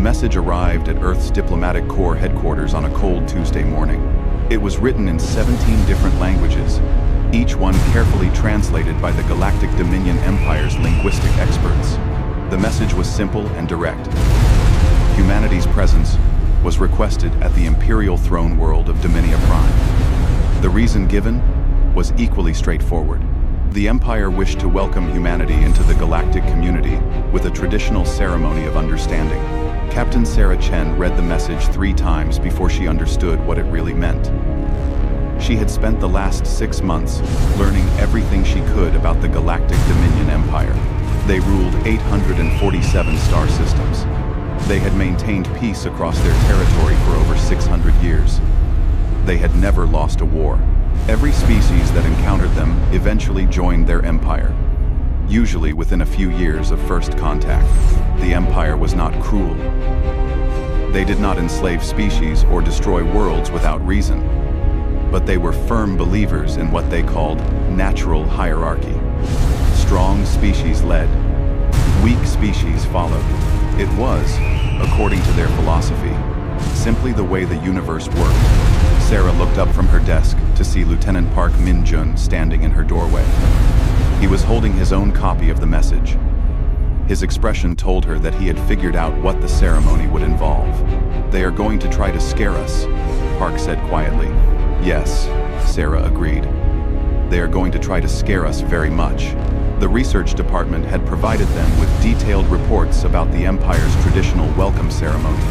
message arrived at Earth's Diplomatic Corps headquarters on a cold Tuesday morning. It was written in 17 different languages, each one carefully translated by the Galactic Dominion Empire's linguistic experts. The message was simple and direct. Humanity's presence was requested at the Imperial throne world of Dominia Prime. The reason given was equally straightforward. The Empire wished to welcome humanity into the galactic community with a traditional ceremony of understanding. Captain Sarah Chen read the message 3 times before she understood what it really meant. She had spent the last 6 months learning everything she could about the Galactic Dominion Empire. They ruled 847 star systems. They had maintained peace across their territory for over 600 years. They had never lost a war. Every species that encountered them eventually joined their empire, usually within a few years of first contact. The Empire was not cruel. They did not enslave species or destroy worlds without reason, but they were firm believers in what they called natural hierarchy. Strong species led, weak species followed. It was, according to their philosophy, simply the way the universe worked. Sarah looked up from her desk to see Lieutenant Park Min-jun standing in her doorway. He was holding his own copy of the message. His expression told her that he had figured out what the ceremony would involve. "They are going to try to scare us," Park said quietly. "Yes," Sarah agreed. "They are going to try to scare us very much." The research department had provided them with detailed reports about the Empire's traditional welcome ceremony.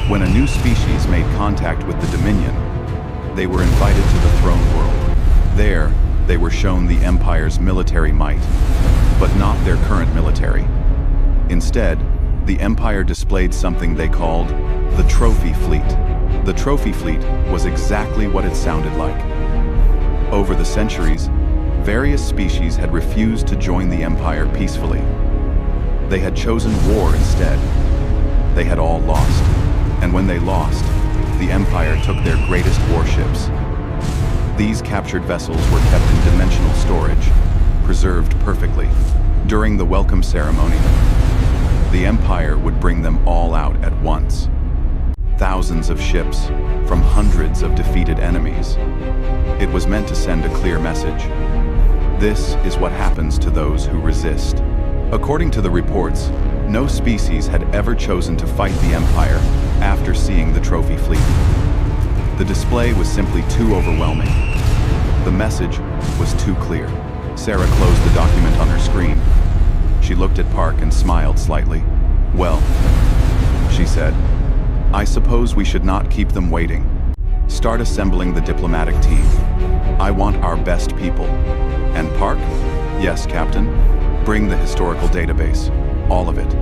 When a new species made contact with the Dominion, they were invited to the throne world. There, they were shown the Empire's military might, but not their current military. Instead, the Empire displayed something they called the Trophy Fleet. The Trophy Fleet was exactly what it sounded like. Over the centuries, various species had refused to join the Empire peacefully. They had chosen war instead. They had all lost. And when they lost, the Empire took their greatest warships. These captured vessels were kept in dimensional storage, preserved perfectly. During the welcome ceremony, the Empire would bring them all out at once. Thousands of ships from hundreds of defeated enemies. It was meant to send a clear message. This is what happens to those who resist. According to the reports, no species had ever chosen to fight the Empire after seeing the Trophy Fleet. The display was simply too overwhelming. The message was too clear. Sarah closed the document on her screen. She looked at Park and smiled slightly. "Well," she said, "I suppose we should not keep them waiting. Start assembling the diplomatic team. I want our best people." "And Park?" "Yes, Captain. Bring the historical database. All of it.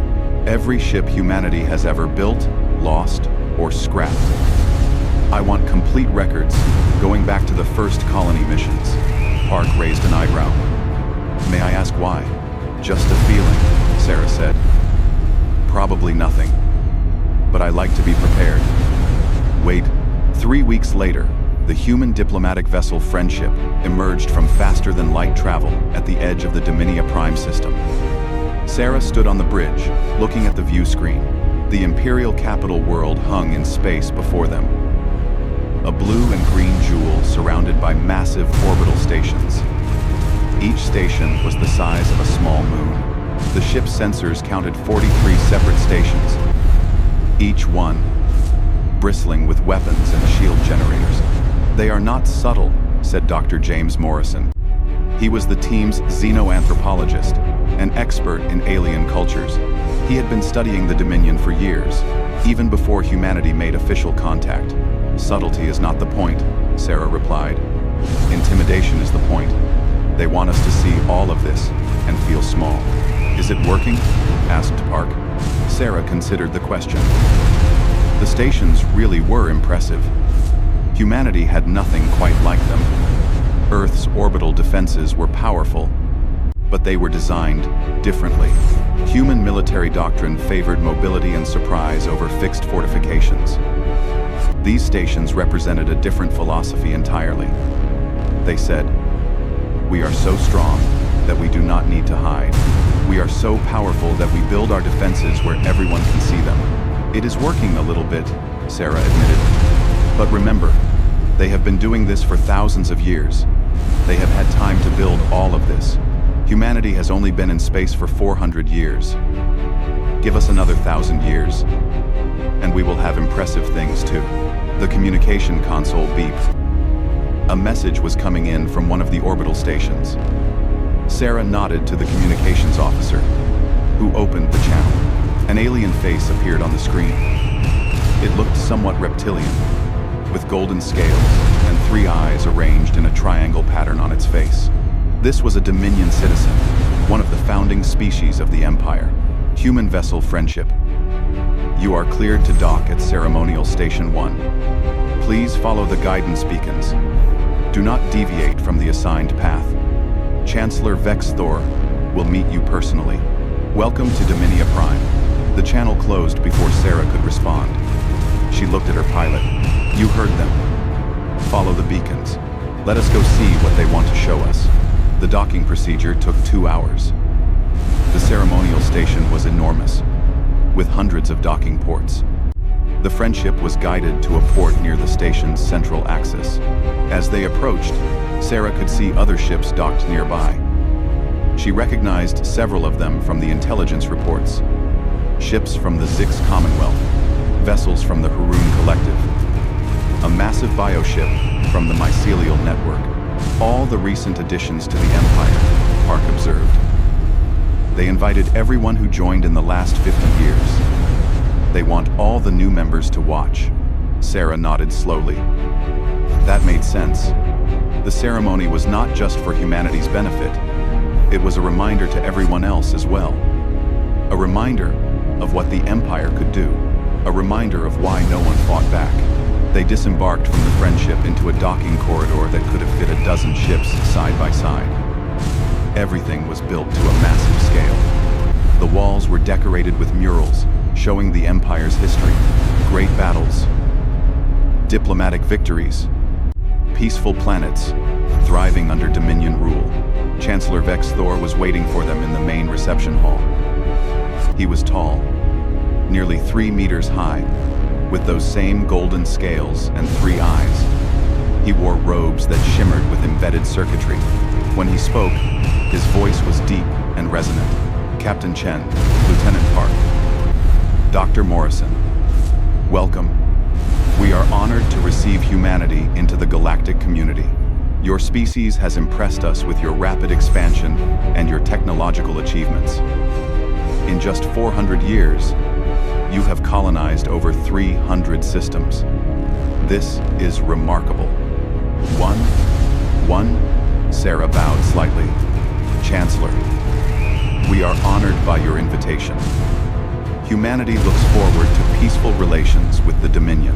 Every ship humanity has ever built, lost, or scrapped. I want complete records, going back to the first colony missions." Park raised an eyebrow. "May I ask why?" "Just a feeling," Sarah said. "Probably nothing. But I like to be prepared." Wait, 3 weeks later, the human diplomatic vessel Friendship emerged from faster-than-light travel at the edge of the Dominia Prime system. Sarah stood on the bridge, looking at the view screen. The Imperial capital world hung in space before them. A blue and green jewel surrounded by massive orbital stations. Each station was the size of a small moon. The ship's sensors counted 43 separate stations, each one bristling with weapons and shield generators. "They are not subtle," said Dr. James Morrison. He was the team's xenoanthropologist, an expert in alien cultures. He had been studying the Dominion for years, even before humanity made official contact. "Subtlety is not the point," Sarah replied. "Intimidation is the point. They want us to see all of this and feel small." "Is it working?" asked Park. Sarah considered the question. The stations really were impressive. Humanity had nothing quite like them. Earth's orbital defenses were powerful, but they were designed differently. Human military doctrine favored mobility and surprise over fixed fortifications. These stations represented a different philosophy entirely. They said, "We are so strong that we do not need to hide. We are so powerful that we build our defenses where everyone can see them." It is working a little bit, Sarah admitted. But remember, they have been doing this for thousands of years. They have had time to build all of this. Humanity has only been in space for 400 years. Give us another 1,000 years, and we will have impressive things too. The communication console beeped. A message was coming in from one of the orbital stations. Sarah nodded to the communications officer, who opened the channel. An alien face appeared on the screen. It looked somewhat reptilian, with golden scales and 3 eyes arranged in a triangle pattern on its face. This was a Dominion citizen, one of the founding species of the Empire. Human vessel Friendship. You are cleared to dock at Ceremonial Station 1. Please follow the guidance beacons. Do not deviate from the assigned path. Chancellor Vex Thor will meet you personally. Welcome to Dominia Prime. The channel closed before Sarah could respond. She looked at her pilot. You heard them. Follow the beacons. Let us go see what they want to show us. The docking procedure took 2 hours. The ceremonial station was enormous, with hundreds of docking ports. The Friendship was guided to a port near the station's central axis. As they approached, Sarah could see other ships docked nearby. She recognized several of them from the intelligence reports. Ships from the Zix Commonwealth, vessels from the Haroon Collective, a massive bioship from the Mycelial Network. All the recent additions to the Empire, Park observed. They invited everyone who joined in the last 50 years. They want all the new members to watch. Sarah nodded slowly. That made sense. The ceremony was not just for humanity's benefit. It was a reminder to everyone else as well. A reminder of what the Empire could do. A reminder of why no one fought back. They disembarked from the Friendship into a docking corridor that could have fit a dozen ships side by side. Everything was built to a massive scale. The walls were decorated with murals, showing the Empire's history, great battles, diplomatic victories, peaceful planets, thriving under Dominion rule. Chancellor Vex Thor was waiting for them in the main reception hall. He was tall, nearly 3 meters high, with those same golden scales and 3 eyes. He wore robes that shimmered with embedded circuitry. When he spoke, his voice was deep and resonant. Captain Chen, Lieutenant Park, Dr. Morrison, welcome. We are honored to receive humanity into the galactic community. Your species has impressed us with your rapid expansion and your technological achievements. In just 400 years, you have colonized over 300 systems. This is remarkable. One, Sarah bowed slightly. Chancellor, we are honored by your invitation. Humanity looks forward to peaceful relations with the Dominion.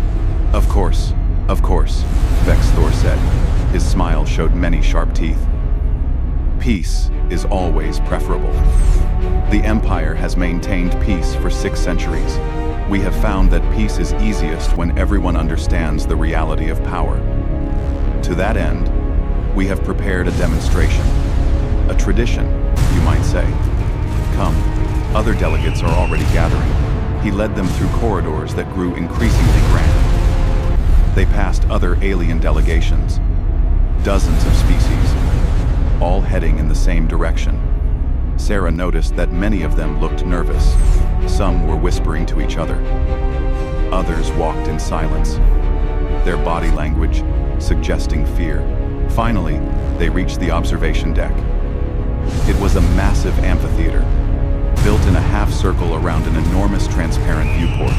Of course, Vex Thor said. His smile showed many sharp teeth. Peace is always preferable. The Empire has maintained peace for 6 centuries. We have found that peace is easiest when everyone understands the reality of power. To that end, we have prepared a demonstration. A tradition, you might say. Come, other delegates are already gathering. He led them through corridors that grew increasingly grand. They passed other alien delegations, dozens of species, all heading in the same direction. Sarah noticed that many of them looked nervous. Some were whispering to each other. Others walked in silence, their body language suggesting fear. Finally, they reached the observation deck. It was a massive amphitheater, built in a half-circle around an enormous transparent viewport.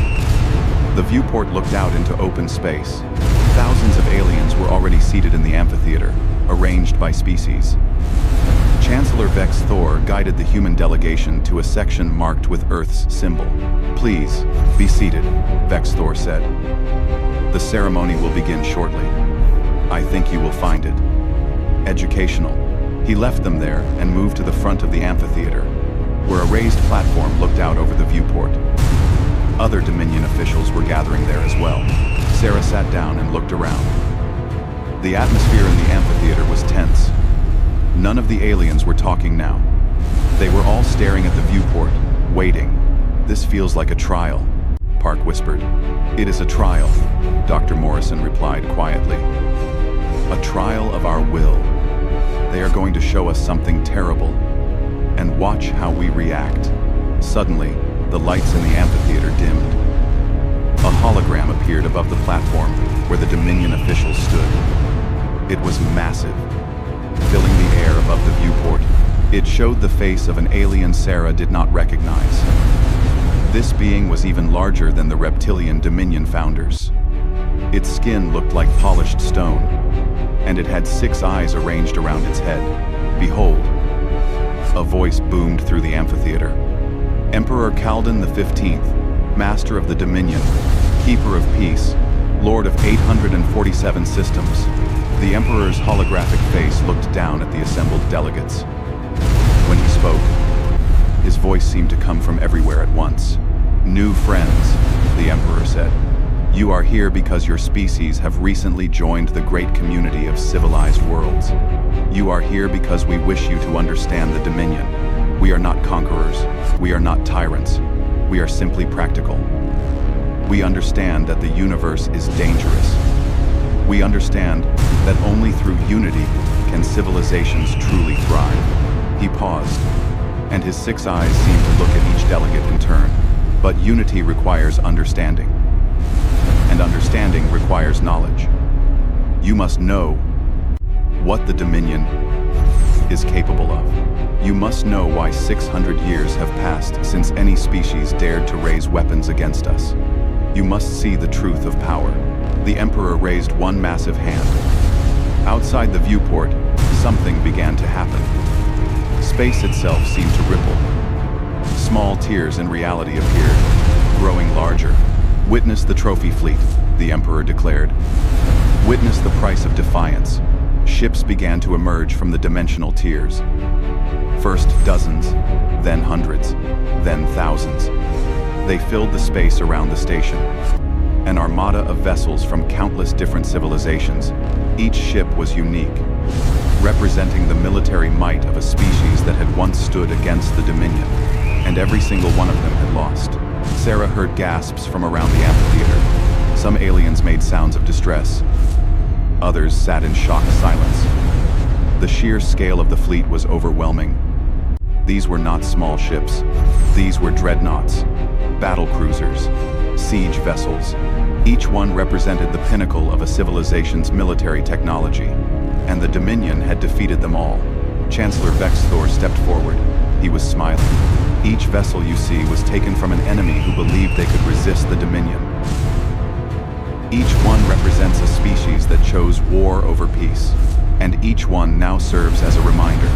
The viewport looked out into open space. Thousands of aliens were already seated in the amphitheater, arranged by species. Chancellor Vex Thor guided the human delegation to a section marked with Earth's symbol. Please, be seated, Vex Thor said. The ceremony will begin shortly. I think you will find it educational. He left them there and moved to the front of the amphitheater, where a raised platform looked out over the viewport. Other Dominion officials were gathering there as well. Sarah sat down and looked around. The atmosphere in the amphitheater was tense. None of the aliens were talking now. They were all staring at the viewport, waiting. This feels like a trial, Park whispered. "It is a trial," Dr. Morrison replied quietly. "A trial of our will. They are going to show us something terrible. And watch how we react." Suddenly, the lights in the amphitheater dimmed. A hologram appeared above the platform where the Dominion officials stood. It was massive, filling the air above the viewport. It showed the face of an alien Sarah did not recognize. This being was even larger than the reptilian Dominion founders. Its skin looked like polished stone, and it had 6 eyes arranged around its head. "Behold," a voice boomed through the amphitheater. "Emperor Kaldan the 15th, Master of the Dominion, Keeper of Peace, Lord of 847 systems." The Emperor's holographic face looked down at the assembled delegates. When he spoke, his voice seemed to come from everywhere at once. "New friends," the Emperor said. "You are here because your species have recently joined the great community of civilized worlds. You are here because we wish you to understand the Dominion. We are not conquerors. We are not tyrants. We are simply practical. We understand that the universe is dangerous. We understand that only through unity can civilizations truly thrive." He paused, and his 6 eyes seemed to look at each delegate in turn. "But unity requires understanding. And understanding requires knowledge. You must know what the Dominion is capable of. You must know why 600 years have passed since any species dared to raise weapons against us. You must see the truth of power." The Emperor raised one massive hand. Outside the viewport, something began to happen. Space itself seemed to ripple. Small tears in reality appeared, growing larger. "Witness the trophy fleet," the Emperor declared. "Witness the price of defiance." Ships began to emerge from the dimensional tiers. First dozens, then hundreds, then thousands. They filled the space around the station. An armada of vessels from countless different civilizations. Each ship was unique, representing the military might of a species that had once stood against the Dominion, and every single one of them had lost. Sarah heard gasps from around the amphitheater. Some aliens made sounds of distress. Others sat in shocked silence. The sheer scale of the fleet was overwhelming. These were not small ships. These were dreadnoughts, battle cruisers, siege vessels. Each one represented the pinnacle of a civilization's military technology, and the Dominion had defeated them all. Chancellor Vexthor stepped forward. He was smiling. "Each vessel you see was taken from an enemy who believed they could resist the Dominion. Each one represents a species that chose war over peace, and each one now serves as a reminder.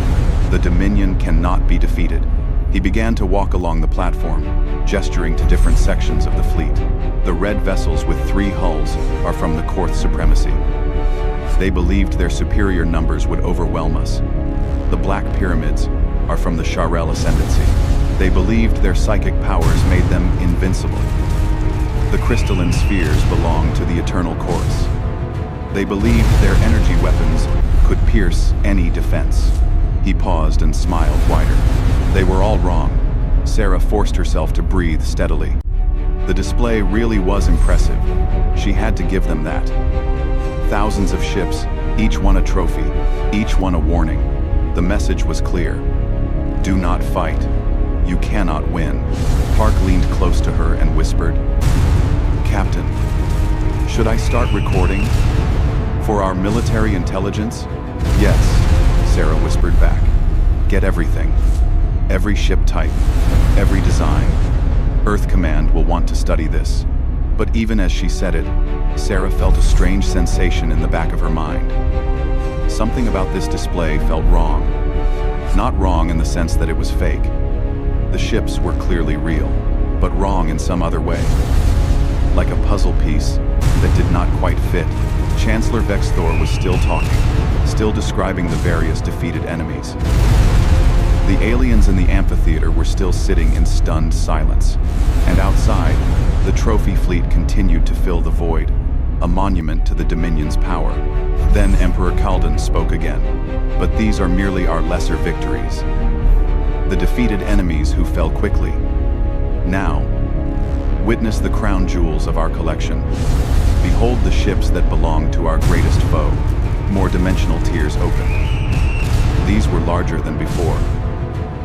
The Dominion cannot be defeated." He began to walk along the platform, gesturing to different sections of the fleet. "The red vessels with 3 hulls are from the Korth Supremacy. They believed their superior numbers would overwhelm us. The black pyramids are from the Sharel Ascendancy. They believed their psychic powers made them invincible. The crystalline spheres belong to the Eternal Chorus. They believed their energy weapons could pierce any defense." He paused and smiled wider. They were all wrong. Sarah forced herself to breathe steadily. The display really was impressive. She had to give them that. Thousands of ships, each one a trophy, each one a warning. The message was clear. Do not fight. You cannot win. Park leaned close to her and whispered, "Captain, should I start recording? For our military intelligence?" "Yes," Sarah whispered back. "Get everything. Every ship type, every design. Earth Command will want to study this." But even as she said it, Sarah felt a strange sensation in the back of her mind. Something about this display felt wrong. Not wrong in the sense that it was fake. The ships were clearly real, but wrong in some other way. Like a puzzle piece that did not quite fit. Chancellor Vexthor was still talking, still describing the various defeated enemies. The aliens in the amphitheater were still sitting in stunned silence, and outside, the trophy fleet continued to fill the void, a monument to the Dominion's power. Then Emperor Kaldan spoke again. "But these are merely our lesser victories. The defeated enemies who fell quickly. Now, Witness the crown jewels of our collection. Behold the ships that belong to our greatest foe. More dimensional tiers opened. These were larger than before,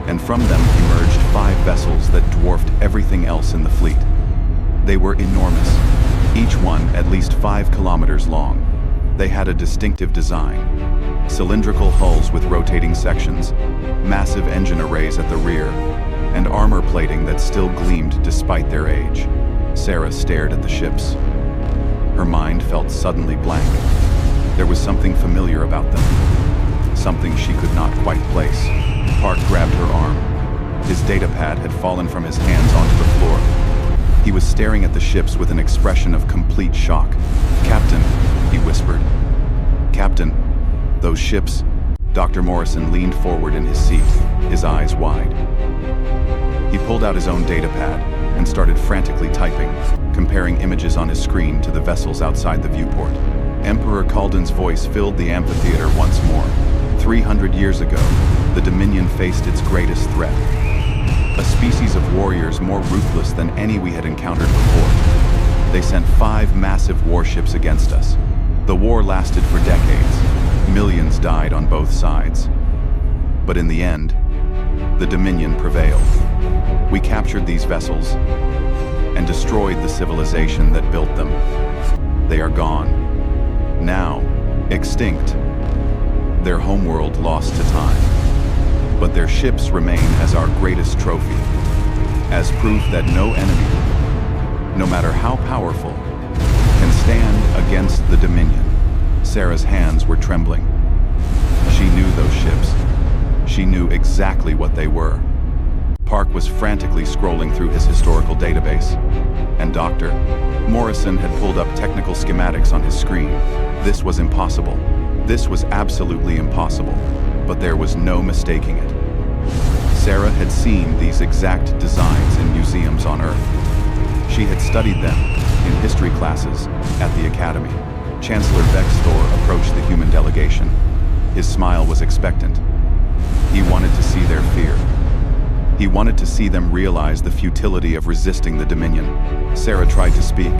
and from them emerged 5 vessels that dwarfed everything else in the fleet. They were enormous, each one at least 5 kilometers long. They had a distinctive design: cylindrical hulls with rotating sections, massive engine arrays at the rear, and armor plating that still gleamed despite their age. Sarah stared at the ships. Her mind felt suddenly blank. There was something familiar about them, something she could not quite place. Park grabbed her arm. His datapad had fallen from his hands onto the floor. He was staring at the ships with an expression of complete shock. "Captain," he whispered. "Captain, those ships..." Dr. Morrison leaned forward in his seat, his eyes wide. He pulled out his own datapad and started frantically typing, comparing images on his screen to the vessels outside the viewport. Emperor Kalden's voice filled the amphitheater once more. 300 years ago, the Dominion faced its greatest threat. A species of warriors more ruthless than any we had encountered before. They sent 5 massive warships against us. The war lasted for decades. Millions died on both sides. But in the end, the Dominion prevailed. We captured these vessels and destroyed the civilization that built them. They are gone. Now, extinct. Their homeworld lost to time. But their ships remain as our greatest trophy, as proof that no enemy, no matter how powerful, can stand against the Dominion. Sarah's hands were trembling. She knew those ships. She knew exactly what they were. Park was frantically scrolling through his historical database, and Dr. Morrison had pulled up technical schematics on his screen. This was impossible. This was absolutely impossible, but there was no mistaking it. Sarah had seen these exact designs in museums on Earth. She had studied them in history classes at the Academy. Chancellor Vex Thor approached the human delegation. His smile was expectant. He wanted to see their fear. He wanted to see them realize the futility of resisting the Dominion. Sarah tried to speak.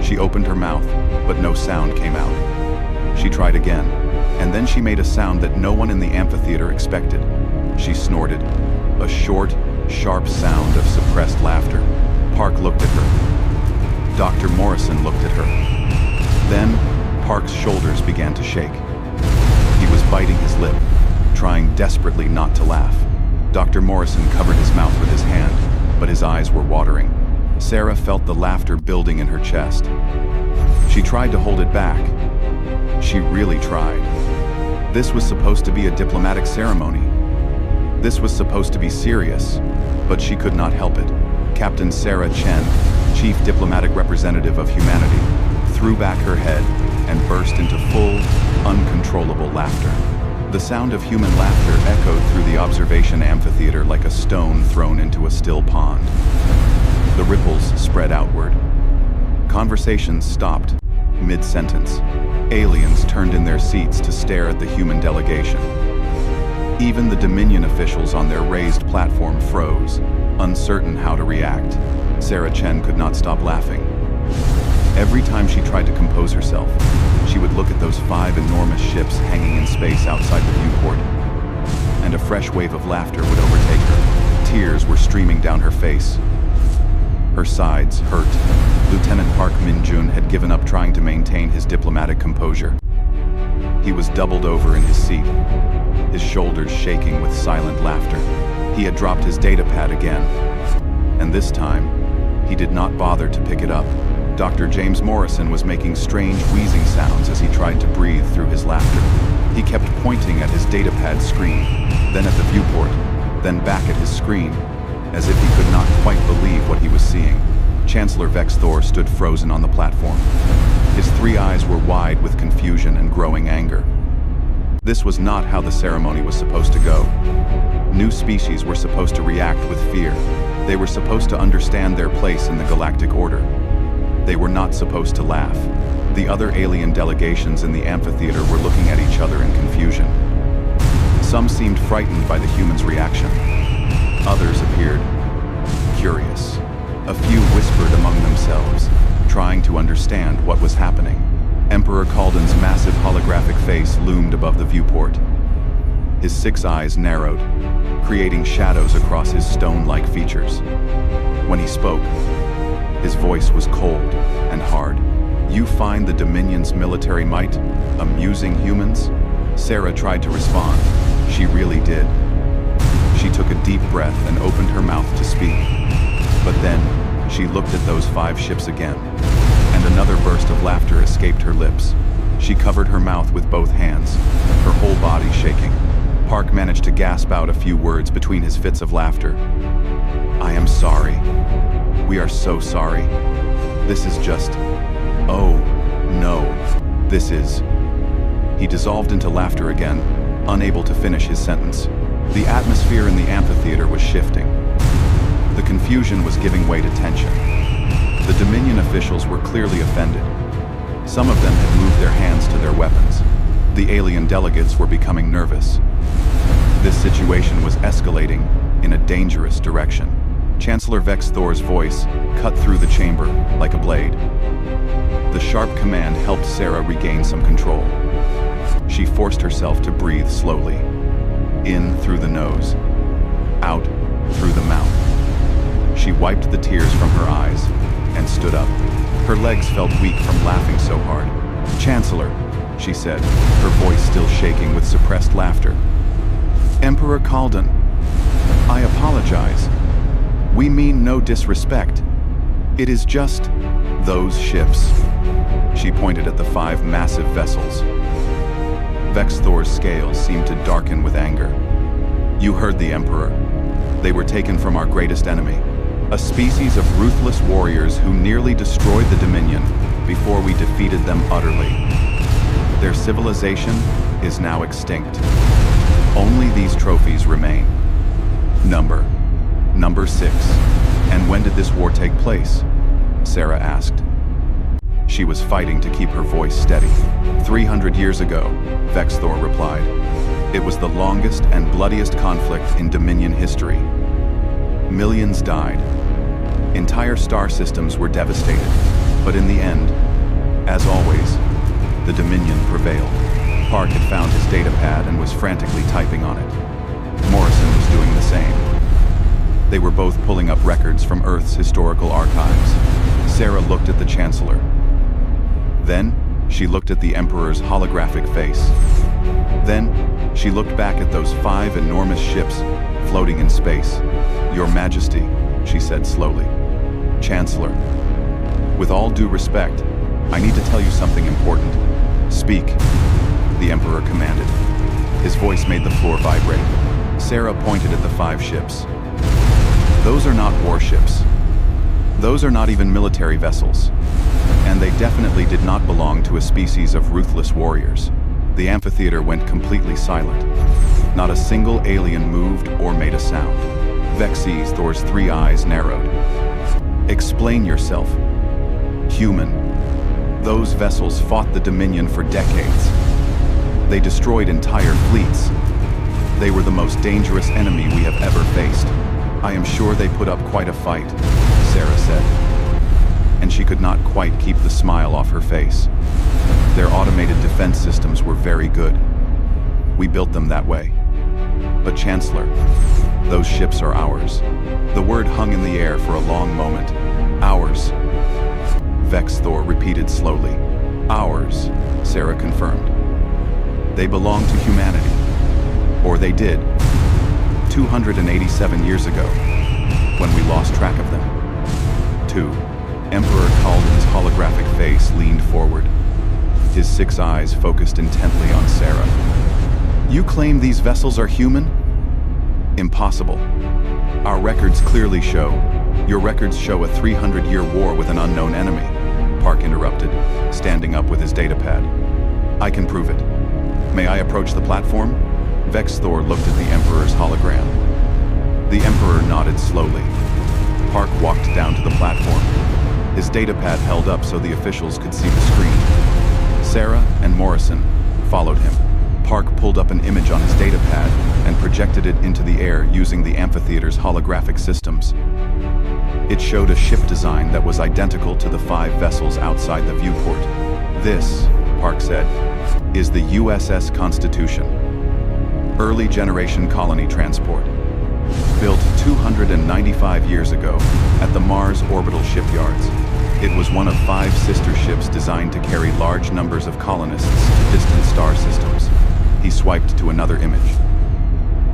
She opened her mouth, but no sound came out. She tried again, and then she made a sound that no one in the amphitheater expected. She snorted, a short, sharp sound of suppressed laughter. Park looked at her. Dr. Morrison looked at her. Then, Park's shoulders began to shake. He was biting his lip, trying desperately not to laugh. Dr. Morrison covered his mouth with his hand, but his eyes were watering. Sarah felt the laughter building in her chest. She tried to hold it back. She really tried. This was supposed to be a diplomatic ceremony. This was supposed to be serious, but she could not help it. Captain Sarah Chen, Chief Diplomatic Representative of Humanity, threw back her head and burst into full, uncontrollable laughter. The sound of human laughter echoed through the observation amphitheater like a stone thrown into a still pond. The ripples spread outward. Conversations stopped mid-sentence. Aliens turned in their seats to stare at the human delegation. Even the Dominion officials on their raised platform froze, uncertain how to react. Sarah Chen could not stop laughing. Every time she tried to compose herself, she would look at those 5 enormous ships hanging in space outside the viewport, and a fresh wave of laughter would overtake her. Tears were streaming down her face. Her sides hurt. Lieutenant Park Min-jun had given up trying to maintain his diplomatic composure. He was doubled over in his seat, his shoulders shaking with silent laughter. He had dropped his datapad again, and this time, he did not bother to pick it up. Dr. James Morrison was making strange wheezing sounds as he tried to breathe through his laughter. He kept pointing at his datapad screen, then at the viewport, then back at his screen, as if he could not quite believe what he was seeing. Chancellor Vex Thor stood frozen on the platform. His 3 eyes were wide with confusion and growing anger. This was not how the ceremony was supposed to go. New species were supposed to react with fear. They were supposed to understand their place in the galactic order. They were not supposed to laugh. The other alien delegations in the amphitheater were looking at each other in confusion. Some seemed frightened by the humans' reaction. Others appeared curious. A few whispered among themselves, trying to understand what was happening. Emperor Kalden's massive holographic face loomed above the viewport. His 6 eyes narrowed, creating shadows across his stone-like features. When he spoke, his voice was cold and hard. "You find the Dominion's military might amusing, humans?" Sarah tried to respond. She really did. She took a deep breath and opened her mouth to speak. But then, she looked at those 5 ships again, and another burst of laughter escaped her lips. She covered her mouth with both hands, her whole body shaking. Park managed to gasp out a few words between his fits of laughter. "I am sorry. We are so sorry. This is just... Oh, no. This is..." He dissolved into laughter again, unable to finish his sentence. The atmosphere in the amphitheater was shifting. The confusion was giving way to tension. The Dominion officials were clearly offended. Some of them had moved their hands to their weapons. The alien delegates were becoming nervous. This situation was escalating in a dangerous direction. Chancellor Vex Thor's voice cut through the chamber like a blade. The sharp command helped Sarah regain some control. She forced herself to breathe slowly. In through the nose, out through the mouth. She wiped the tears from her eyes and stood up. Her legs felt weak from laughing so hard. "Chancellor," she said, her voice still shaking with suppressed laughter. "Emperor Kalden, I apologize. We mean no disrespect. It is just those ships." She pointed at the 5 massive vessels. Vex Thor's scales seemed to darken with anger. "You heard the Emperor. They were taken from our greatest enemy, a species of ruthless warriors who nearly destroyed the Dominion before we defeated them utterly. Their civilization is now extinct. Only these trophies remain. Number 6. And when did this war take place?" Sarah asked. She was fighting to keep her voice steady. 300 years ago, Vex Thor replied. "It was the longest and bloodiest conflict in Dominion history. Millions died. Entire star systems were devastated. But in the end, as always, the Dominion prevailed." Park had found his datapad and was frantically typing on it. Morrison was doing the same. They were both pulling up records from Earth's historical archives. Sarah looked at the Chancellor. Then, she looked at the Emperor's holographic face. Then, she looked back at those 5 enormous ships floating in space. "Your Majesty," she said slowly. "Chancellor, with all due respect, I need to tell you something important." "Speak," the Emperor commanded. His voice made the floor vibrate. Sarah pointed at the 5 ships. "Those are not warships. Those are not even military vessels. And they definitely did not belong to a species of ruthless warriors." The amphitheater went completely silent. Not a single alien moved or made a sound. Vex Thor's 3 eyes narrowed. "Explain yourself. Human. Those vessels fought the Dominion for decades. They destroyed entire fleets. They were the most dangerous enemy we have ever faced. I am sure they put up quite a fight," Sarah said. And she could not quite keep the smile off her face. "Their automated defense systems were very good. We built them that way. But Chancellor, those ships are ours." The word hung in the air for a long moment. "Ours," Vex Thor repeated slowly. "Ours," Sarah confirmed. "They belong to humanity. Or they did. 287 years ago, when we lost track of them." 2. Emperor Kalden's holographic face leaned forward. His 6 eyes focused intently on Sarah. "You claim these vessels are human? Impossible. Our records clearly show. Your records show a 300-year war with an unknown enemy," Park interrupted, standing up with his datapad. "I can prove it. May I approach the platform?" Vex Thor looked at the Emperor's hologram. The Emperor nodded slowly. Park walked down to the platform. His datapad held up so the officials could see the screen. Sarah and Morrison followed him. Park pulled up an image on his datapad and projected it into the air using the amphitheater's holographic systems. It showed a ship design that was identical to the 5 vessels outside the viewport. "This," Park said, "is the USS Constitution. Early generation colony transport. Built 295 years ago at the Mars orbital shipyards. It was one of 5 sister ships designed to carry large numbers of colonists to distant star systems." He swiped to another image.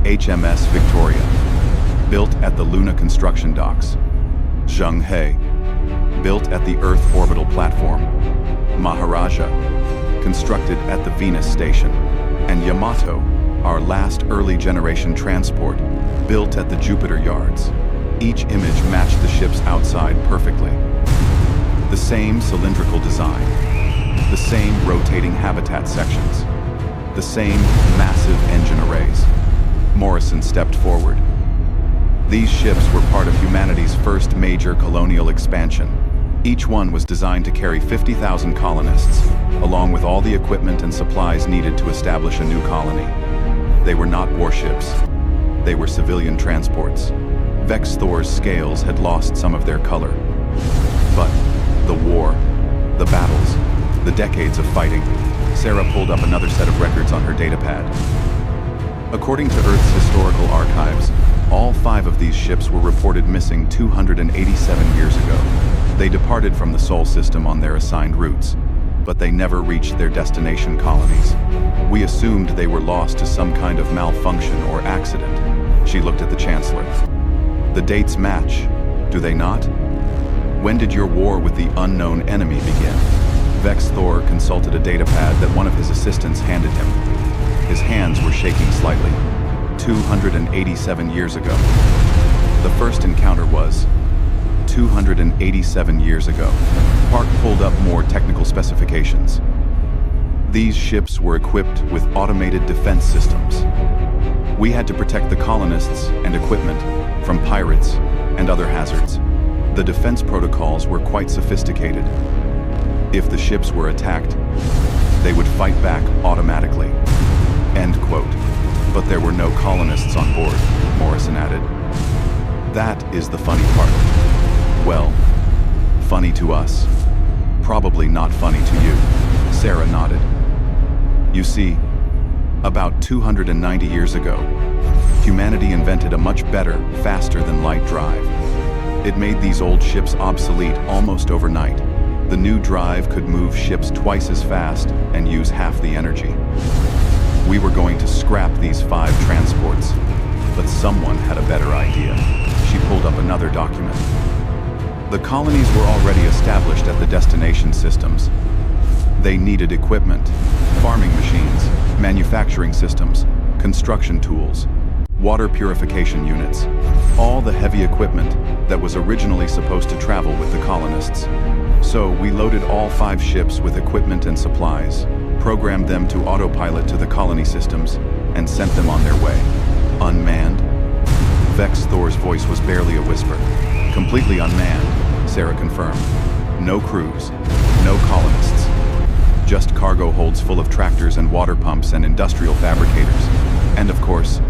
"HMS Victoria. Built at the Luna construction docks. Zhenghe. Built at the Earth orbital platform. Maharaja. Constructed at the Venus station. And Yamato, our last early generation transport, built at the Jupiter yards." Each image matched the ship's outside perfectly. The same cylindrical design, the same rotating habitat sections, the same massive engine arrays. Morrison stepped forward. These ships were part of humanity's first major colonial expansion. Each one was designed to carry 50,000 colonists, along with all the equipment and supplies needed to establish a new colony. They were not warships. They were civilian transports. Vex Thor's scales had lost some of their color. But the war, the battles, the decades of fighting. Sarah pulled up another set of records on her datapad. According to Earth's historical archives, all 5 of these ships were reported missing 287 years ago. They departed from the Sol system on their assigned routes, but they never reached their destination colonies. We assumed they were lost to some kind of malfunction or accident. She looked at the Chancellor. "The dates match, do they not? When did your war with the unknown enemy begin?" Vex Thor consulted a datapad that one of his assistants handed him. His hands were shaking slightly. 287 years ago. The first encounter was 287 years ago. Park pulled up more technical specifications. These ships were equipped with automated defense systems. We had to protect the colonists and equipment from pirates and other hazards. The defense protocols were quite sophisticated. If the ships were attacked, they would fight back automatically. End quote. But there were no colonists on board, Morrison added. That is the funny part. Well, funny to us. Probably not funny to you. Sarah nodded. You see, about 290 years ago, humanity invented a much better, faster-than-light drive. It made these old ships obsolete almost overnight. The new drive could move ships twice as fast and use half the energy. We were going to scrap these 5 transports, but someone had a better idea. She pulled up another document. The colonies were already established at the destination systems. They needed equipment, farming machines, manufacturing systems, construction tools, water purification units, all the heavy equipment that was originally supposed to travel with the colonists. So we loaded all 5 ships with equipment and supplies, programmed them to autopilot to the colony systems, and sent them on their way. Unmanned? Vex Thor's voice was barely a whisper. Completely unmanned, Sarah confirmed. No crews, no colonists. Just cargo holds full of tractors and water pumps and industrial fabricators. And of course,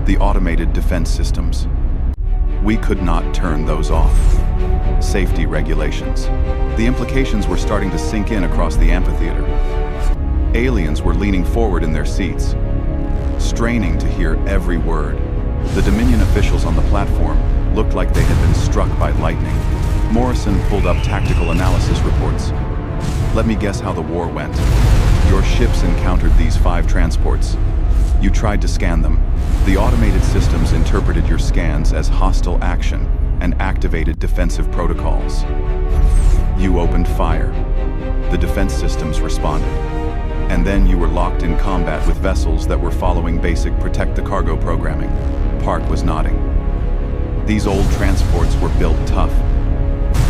the automated defense systems. We could not turn those off. Safety regulations. The implications were starting to sink in across the amphitheater. Aliens were leaning forward in their seats, straining to hear every word. The Dominion officials on the platform looked like they had been struck by lightning. Morrison pulled up tactical analysis reports. Let me guess how the war went. Your ships encountered these 5 transports. You tried to scan them. The automated systems interpreted your scans as hostile action and activated defensive protocols. You opened fire. The defense systems responded. And then you were locked in combat with vessels that were following basic protect the cargo programming. Park was nodding. These old transports were built tough.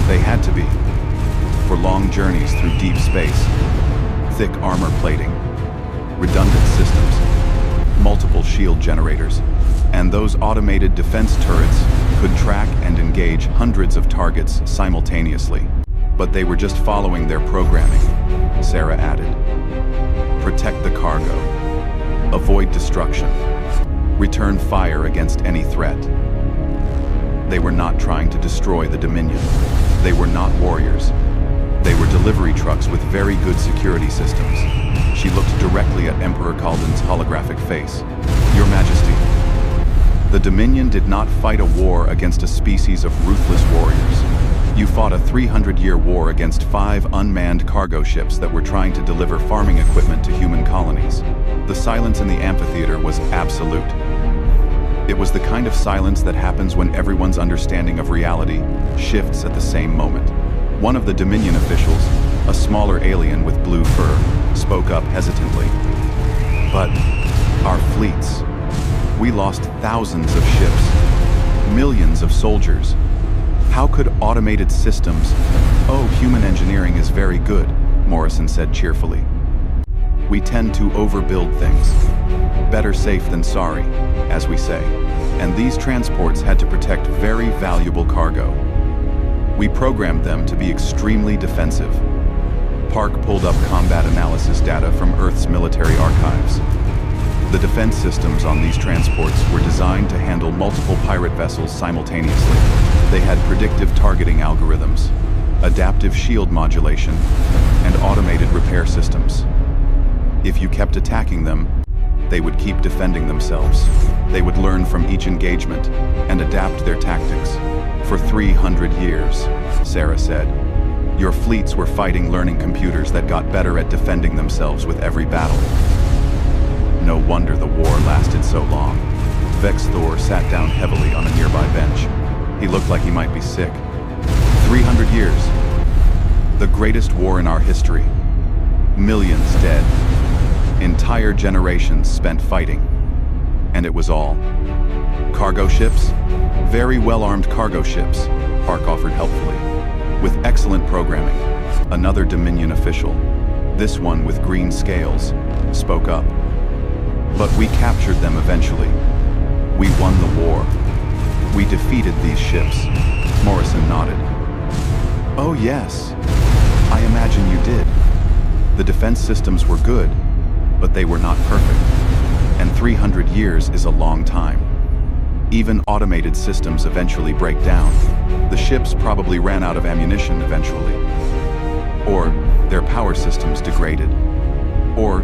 They had to be. For long journeys through deep space, thick armor plating, redundant systems, multiple shield generators, and those automated defense turrets could track and engage hundreds of targets simultaneously. But they were just following their programming, Sarah added. Protect the cargo. Avoid destruction. Return fire against any threat. They were not trying to destroy the Dominion. They were not warriors. They were delivery trucks with very good security systems. She looked directly at Emperor Kalden's holographic face. Your Majesty, the Dominion did not fight a war against a species of ruthless warriors. You fought a 300-year war against 5 unmanned cargo ships that were trying to deliver farming equipment to human colonies. The silence in the amphitheater was absolute. It was the kind of silence that happens when everyone's understanding of reality shifts at the same moment. One of the Dominion officials, a smaller alien with blue fur, spoke up hesitantly. But our fleets. We lost thousands of ships, millions of soldiers. How could automated systems— Oh, human engineering is very good, Morrison said cheerfully. We tend to overbuild things. Better safe than sorry, as we say. And these transports had to protect very valuable cargo. We programmed them to be extremely defensive. Park pulled up combat analysis data from Earth's military archives. The defense systems on these transports were designed to handle multiple pirate vessels simultaneously. They had predictive targeting algorithms, adaptive shield modulation, and automated repair systems. If you kept attacking them, they would keep defending themselves. They would learn from each engagement and adapt their tactics. For 300 years, Sarah said, your fleets were fighting learning computers that got better at defending themselves with every battle. No wonder the war lasted so long. Vex Thor sat down heavily on a nearby bench. He looked like he might be sick. 300 years. The greatest war in our history. Millions dead. Entire generations spent fighting. And it was all cargo ships? Very well-armed cargo ships, Park offered helpfully. With excellent programming. Another Dominion official, this one with green scales, spoke up. But we captured them eventually. We won the war. We defeated these ships. Morrison nodded. Oh yes, I imagine you did. The defense systems were good, but they were not perfect. And 300 years is a long time. Even automated systems eventually break down. The ships probably ran out of ammunition eventually. Or their power systems degraded. Or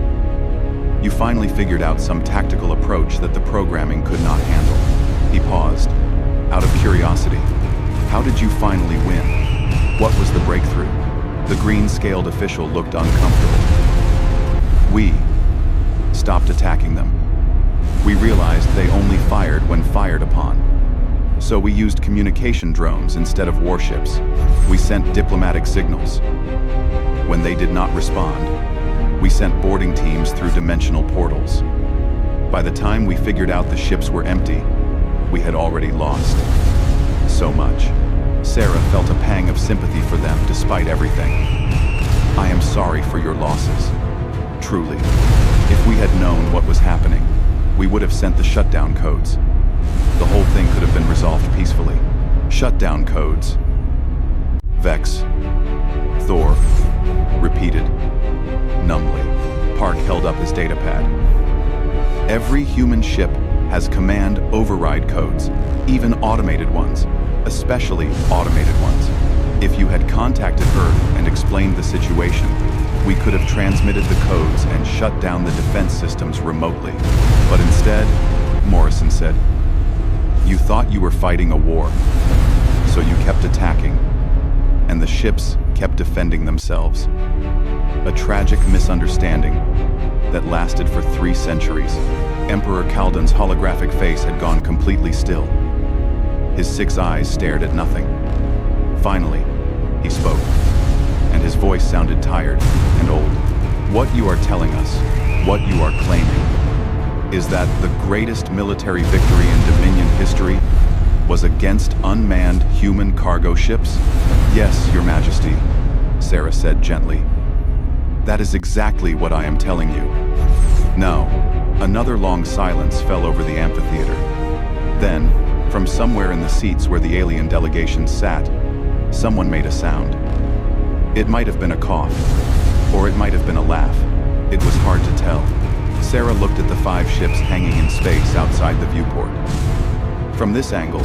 you finally figured out some tactical approach that the programming could not handle. He paused. Out of curiosity, how did you finally win? What was the breakthrough? The green-scaled official looked uncomfortable. We stopped attacking them. We realized they only fired when fired upon. So we used communication drones instead of warships. We sent diplomatic signals. When they did not respond, we sent boarding teams through dimensional portals. By the time we figured out the ships were empty, we had already lost so much. Sarah felt a pang of sympathy for them despite everything. I am sorry for your losses. Truly. If we had known what was happening, we would have sent the shutdown codes. The whole thing could have been resolved peacefully. Shutdown codes. Vex. Thor. Repeated. Numbly. Park held up his datapad. Every human ship has command override codes, even automated ones, especially automated ones. If you had contacted Earth and explained the situation, we could have transmitted the codes and shut down the defense systems remotely. But instead, Morrison said, you thought you were fighting a war, so you kept attacking, and the ships kept defending themselves. A tragic misunderstanding that lasted for 3 centuries. Emperor Kalden's holographic face had gone completely still. His 6 eyes stared at nothing. Finally, he spoke, and his voice sounded tired and old. What you are telling us, what you are claiming, is that the greatest military victory in Dominion history was against unmanned human cargo ships? Yes, Your Majesty, Sarah said gently. That is exactly what I am telling you. No. Another long silence fell over the amphitheater. Then, from somewhere in the seats where the alien delegation sat, someone made a sound. It might have been a cough, or it might have been a laugh. It was hard to tell. Sarah looked at the 5 ships hanging in space outside the viewport. From this angle,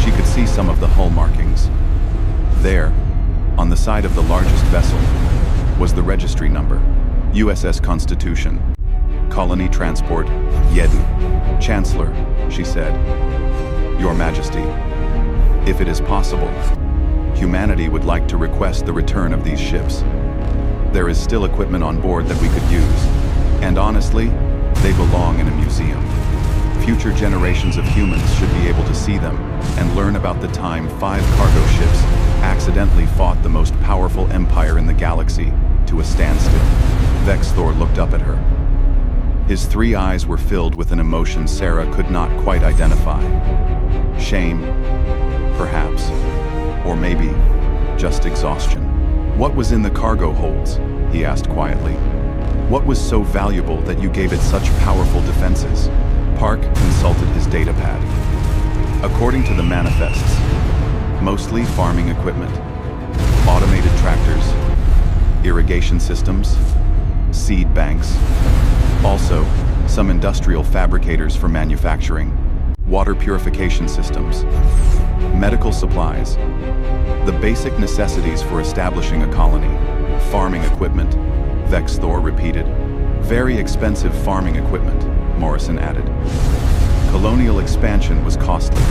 she could see some of the hull markings. There, on the side of the largest vessel, was the registry number, USS Constitution, Colony Transport, Yedden. Chancellor, she said, Your Majesty, if it is possible, humanity would like to request the return of these ships. There is still equipment on board that we could use, and honestly, they belong in a museum. Future generations of humans should be able to see them and learn about the time 5 cargo ships accidentally fought the most powerful empire in the galaxy to a standstill. Vexthor looked up at her. His 3 eyes were filled with an emotion Sarah could not quite identify. Shame, perhaps, or maybe just exhaustion. What was in the cargo holds? He asked quietly. What was so valuable that you gave it such powerful defenses? Park consulted his datapad. According to the manifests, mostly farming equipment, automated tractors, irrigation systems, seed banks, also some industrial fabricators for manufacturing, water purification systems, medical supplies, the basic necessities for establishing a colony, farming equipment, Vexthor repeated. Very expensive farming equipment, Morrison added. Colonial expansion was costly.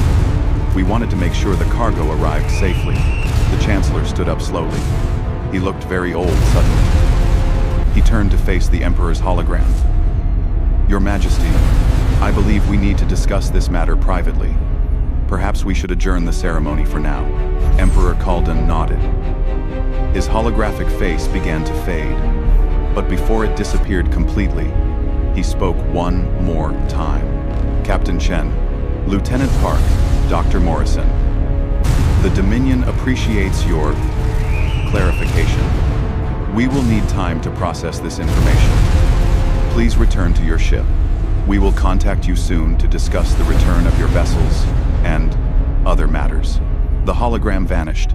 We wanted to make sure the cargo arrived safely. The Chancellor stood up slowly. He looked very old suddenly. He turned to face the Emperor's hologram. Your Majesty, I believe we need to discuss this matter privately. Perhaps we should adjourn the ceremony for now. Emperor Kaldan nodded. His holographic face began to fade, but before it disappeared completely, he spoke one more time. Captain Chen, Lieutenant Park, Dr. Morrison. The Dominion appreciates your clarification. We will need time to process this information. Please return to your ship. We will contact you soon to discuss the return of your vessels and other matters. The hologram vanished.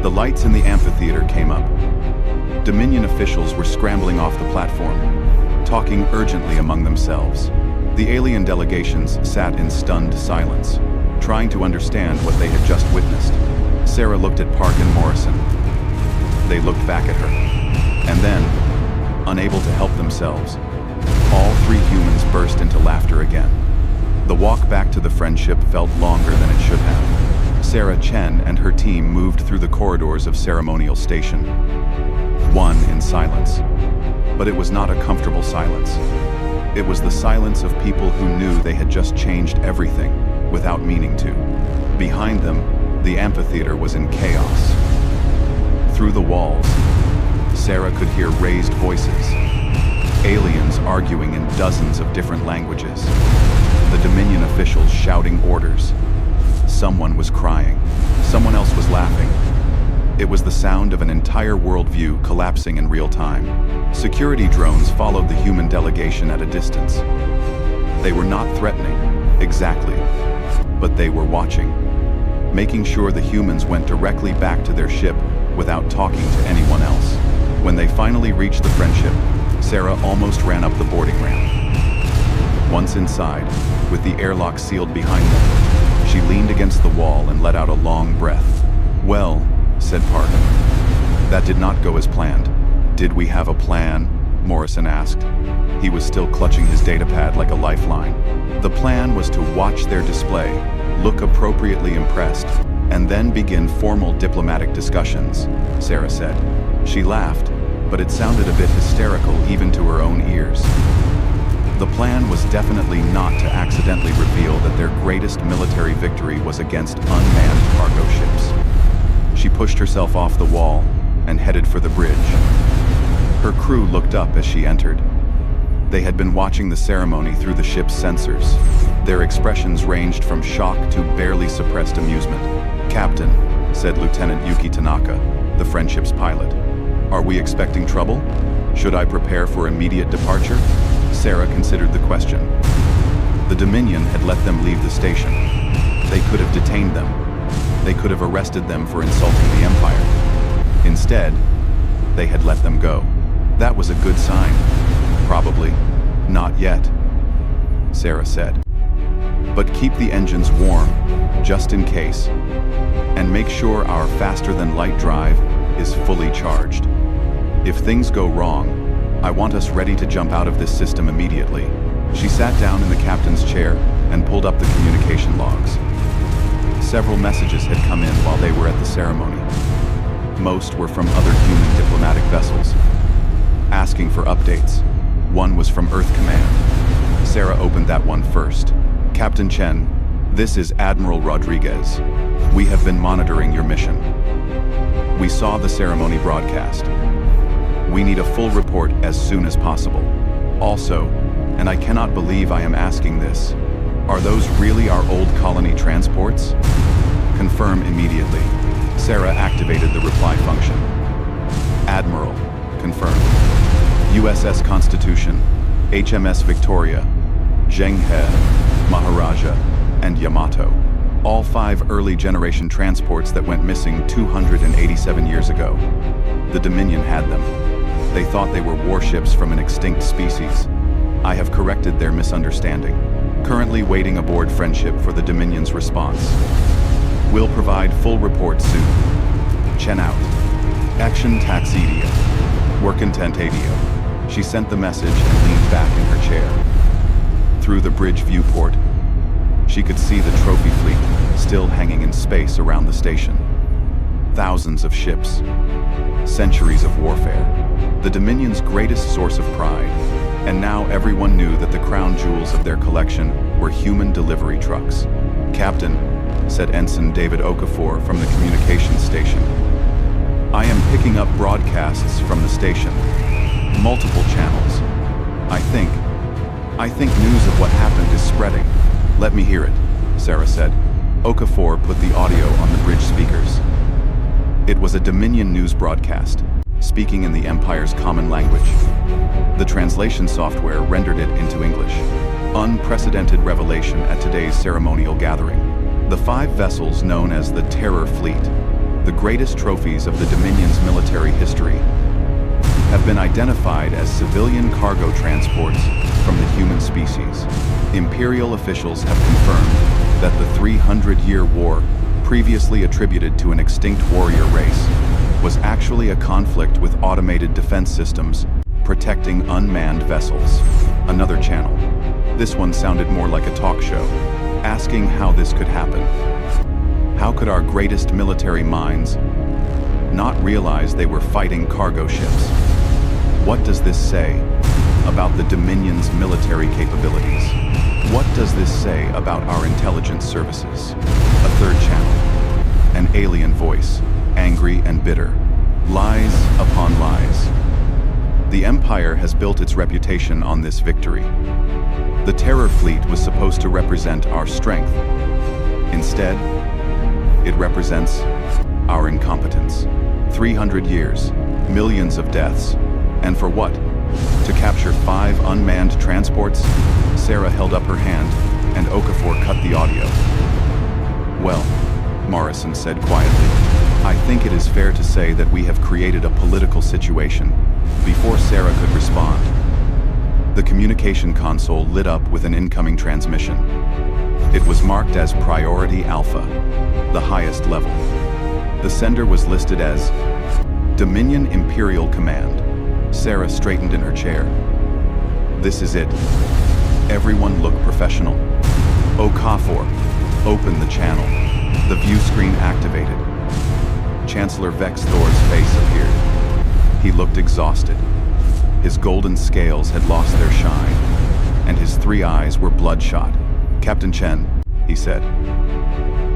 The lights in the amphitheater came up. Dominion officials were scrambling off the platform, talking urgently among themselves. The alien delegations sat in stunned silence, trying to understand what they had just witnessed. Sarah looked at Park and Morrison. They looked back at her. And then, unable to help themselves, all 3 humans burst into laughter again. The walk back to the friendship felt longer than it should have. Sarah Chen and her team moved through the corridors of Ceremonial Station, one in silence. But it was not a comfortable silence. It was the silence of people who knew they had just changed everything without meaning to. Behind them, the amphitheater was in chaos. Through the walls, Sarah could hear raised voices, aliens arguing in dozens of different languages, the Dominion officials shouting orders. Someone was crying. Someone else was laughing. It was the sound of an entire worldview collapsing in real time. Security drones followed the human delegation at a distance. They were not threatening, exactly, but they were watching, making sure the humans went directly back to their ship without talking to anyone else. When they finally reached the friendship, Sarah almost ran up the boarding ramp. Once inside, with the airlock sealed behind them, she leaned against the wall and let out a long breath. Well, said Park, that did not go as planned. Did we have a plan? Morrison asked. He was still clutching his datapad like a lifeline. The plan was to watch their display, look appropriately impressed, and then begin formal diplomatic discussions, Sarah said. She laughed, but it sounded a bit hysterical even to her own ears. The plan was definitely not to accidentally reveal that their greatest military victory was against unmanned cargo ships. She pushed herself off the wall and headed for the bridge. Her crew looked up as she entered. They had been watching the ceremony through the ship's sensors. Their expressions ranged from shock to barely suppressed amusement. Captain, said Lieutenant Yuki Tanaka, the friendship's pilot. Are we expecting trouble? Should I prepare for immediate departure? Sarah considered the question. The Dominion had let them leave the station. They could have detained them. They could have arrested them for insulting the Empire. Instead, they had let them go. That was a good sign, probably. Not yet, Sarah said. But keep the engines warm, just in case. And make sure our faster-than-light drive is fully charged. If things go wrong, I want us ready to jump out of this system immediately. She sat down in the captain's chair and pulled up the communication logs. Several messages had come in while they were at the ceremony. Most were from other human diplomatic vessels, asking for updates. One was from Earth Command. Sarah opened that one first. Captain Chen, this is Admiral Rodriguez. We have been monitoring your mission. We saw the ceremony broadcast. We need a full report as soon as possible. Also, and I cannot believe I am asking this, are those really our old colony transports? Confirm immediately. Sarah activated the reply function. Admiral, confirmed. USS Constitution, HMS Victoria, Zhenghe, Maharaja, and Yamato. All 5 early-generation transports that went missing 287 years ago. The Dominion had them. They thought they were warships from an extinct species. I have corrected their misunderstanding. Currently waiting aboard Friendship for the Dominion's response. We'll provide full report soon. Chen out. Action Taxidia. Workintentadio. She sent the message and leaned back in her chair. Through the bridge viewport, she could see the trophy fleet still hanging in space around the station. Thousands of ships. Centuries of warfare. The Dominion's greatest source of pride. And now everyone knew that the crown jewels of their collection were human delivery trucks. Captain, said Ensign David Okafor from the communications station. I am picking up broadcasts from the station. Multiple channels. I think news of what happened is spreading. Let me hear it, Sarah said. Okafor put the audio on the bridge speakers. It was a Dominion news broadcast, speaking in the Empire's common language. The translation software rendered it into English. Unprecedented revelation at today's ceremonial gathering. The 5 vessels known as the Terror Fleet, the greatest trophies of the Dominion's military history, have been identified as civilian cargo transports from the human species. Imperial officials have confirmed that the 300-year war, previously attributed to an extinct warrior race, was actually a conflict with automated defense systems protecting unmanned vessels. Another channel. This one sounded more like a talk show, asking how this could happen. How could our greatest military minds not realize they were fighting cargo ships? What does this say about the Dominion's military capabilities? What does this say about our intelligence services? A third channel. An alien voice, angry and bitter. Lies upon lies. The Empire has built its reputation on this victory. The Terror Fleet was supposed to represent our strength. Instead, it represents our incompetence. 300 years, millions of deaths. And for what? To capture 5 unmanned transports? Sarah held up her hand, and Okafor cut the audio. Well, Morrison said quietly, I think it is fair to say that we have created a political situation. Before Sarah could respond, the communication console lit up with an incoming transmission. It was marked as Priority Alpha, the highest level. The sender was listed as Dominion Imperial Command. Sarah straightened in her chair. This is it. Everyone look professional. Okafor, open the channel. The view screen activated. Chancellor Vex Thor's face appeared. He looked exhausted. His golden scales had lost their shine, and his 3 eyes were bloodshot. Captain Chen, he said,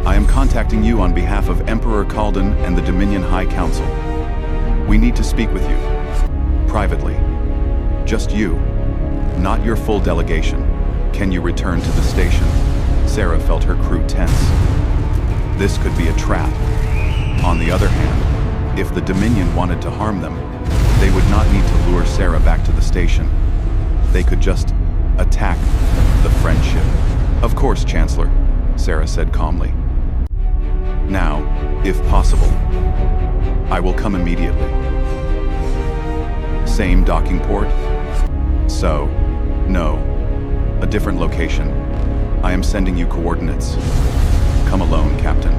I am contacting you on behalf of Emperor Kalden and the Dominion High Council. We need to speak with you. Privately. Just you. Not your full delegation. Can you return to the station? Sarah felt her crew tense. This could be a trap. On the other hand, if the Dominion wanted to harm them, they would not need to lure Sarah back to the station. They could just attack the Friendship. Of course, Chancellor, Sarah said calmly. Now, if possible, I will come immediately. Same docking port? So, No, a different location. I am sending you coordinates. Come alone, Captain.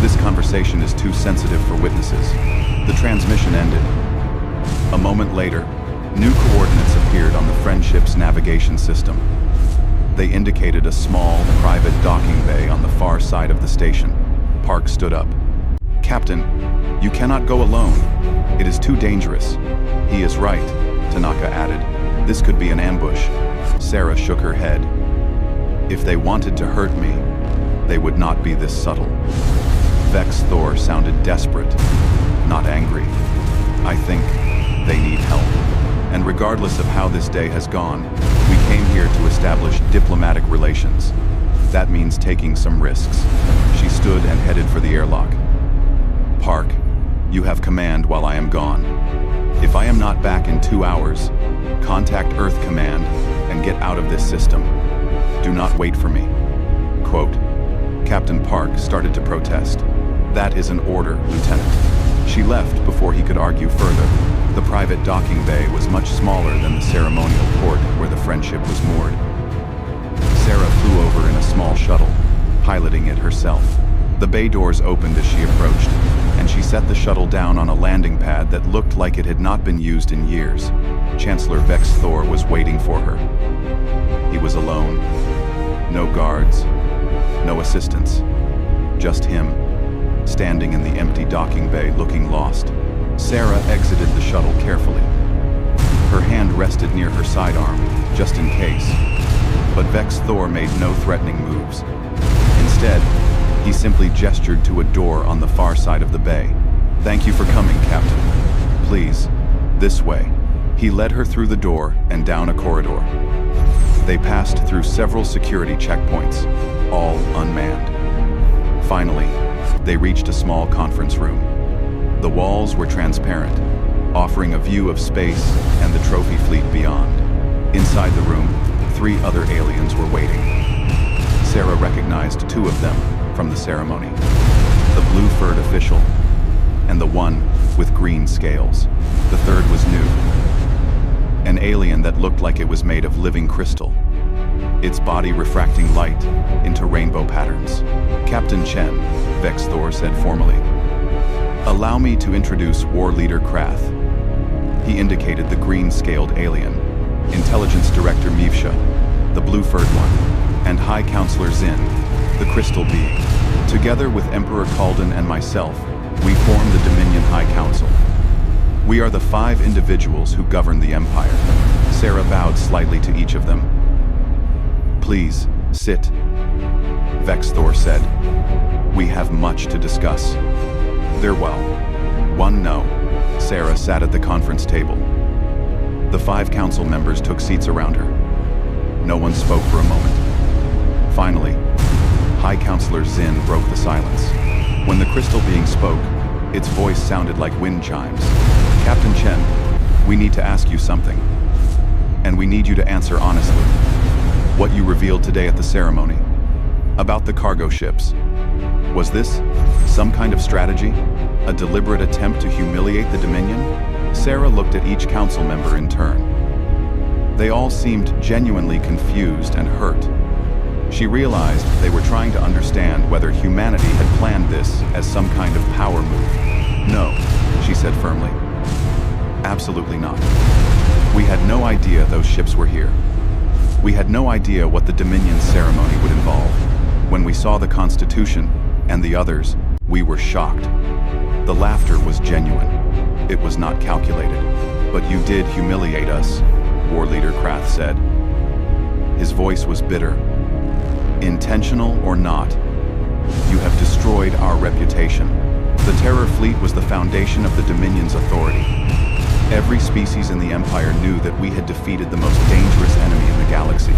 This conversation is too sensitive for witnesses. The transmission ended. A moment later, new coordinates appeared on the Friendship's navigation system. They indicated a small, private docking bay on the far side of the station. Park stood up. Captain, you cannot go alone. It is too dangerous. He is right, Tanaka added. This could be an ambush. Sarah shook her head. If they wanted to hurt me, they would not be this subtle. Vex Thor sounded desperate, not angry. I think they need help. And regardless of how this day has gone, we came here to establish diplomatic relations. That means taking some risks. She stood and headed for the airlock. Park, you have command while I am gone. If I am not back in 2 hours, contact Earth Command and get out of this system. Do not wait for me. Quote, Captain Park started to protest. That is an order, Lieutenant. She left before he could argue further. The private docking bay was much smaller than the ceremonial port where the Friendship was moored. Sarah flew over in a small shuttle, piloting it herself. The bay doors opened as she approached, and she set the shuttle down on a landing pad that looked like it had not been used in years. Chancellor Vex Thor was waiting for her. He was alone. No guards, no assistants. Just him, standing in the empty docking bay looking lost. Sarah exited the shuttle carefully. Her hand rested near her sidearm, just in case. But Vex Thor made no threatening moves. Instead, he simply gestured to a door on the far side of the bay. Thank you for coming, Captain. Please, this way. He led her through the door and down a corridor. They passed through several security checkpoints, all unmanned. Finally, they reached a small conference room. The walls were transparent, offering a view of space and the trophy fleet beyond. Inside the room, 3 other aliens were waiting. Sarah recognized 2 of them from the ceremony. The blue-furred official, and the one with green scales. The third was new. An alien that looked like it was made of living crystal, its body refracting light into rainbow patterns. Captain Chen, Vex Thor said formally. Allow me to introduce War Leader Krath. He indicated the green-scaled alien, Intelligence Director Mivsha, the blue-furred one, and High Counselor Zin, the crystal being. Together with Emperor Kalden and myself, we form the Dominion High Council. We are the 5 individuals who govern the Empire. Sarah bowed slightly to each of them. Please, sit, Vex Thor said. We have much to discuss. They're well. One no. Sarah sat at the conference table. The 5 council members took seats around her. No one spoke for a moment. Finally, High Counselor Zin broke the silence. When the crystal being spoke, its voice sounded like wind chimes. Captain Chen, we need to ask you something. And we need you to answer honestly. What you revealed today at the ceremony, about the cargo ships. Was this some kind of strategy? A deliberate attempt to humiliate the Dominion? Sarah looked at each council member in turn. They all seemed genuinely confused and hurt. She realized they were trying to understand whether humanity had planned this as some kind of power move. No, she said firmly. Absolutely not. We had no idea those ships were here. We had no idea what the Dominion ceremony would involve. When we saw the Constitution and the others, we were shocked. The laughter was genuine. It was not calculated. But you did humiliate us, War Leader Krath said. His voice was bitter. Intentional or not, you have destroyed our reputation. The Terror Fleet was the foundation of the Dominion's authority. Every species in the Empire knew that we had defeated the most dangerous enemy in the galaxy.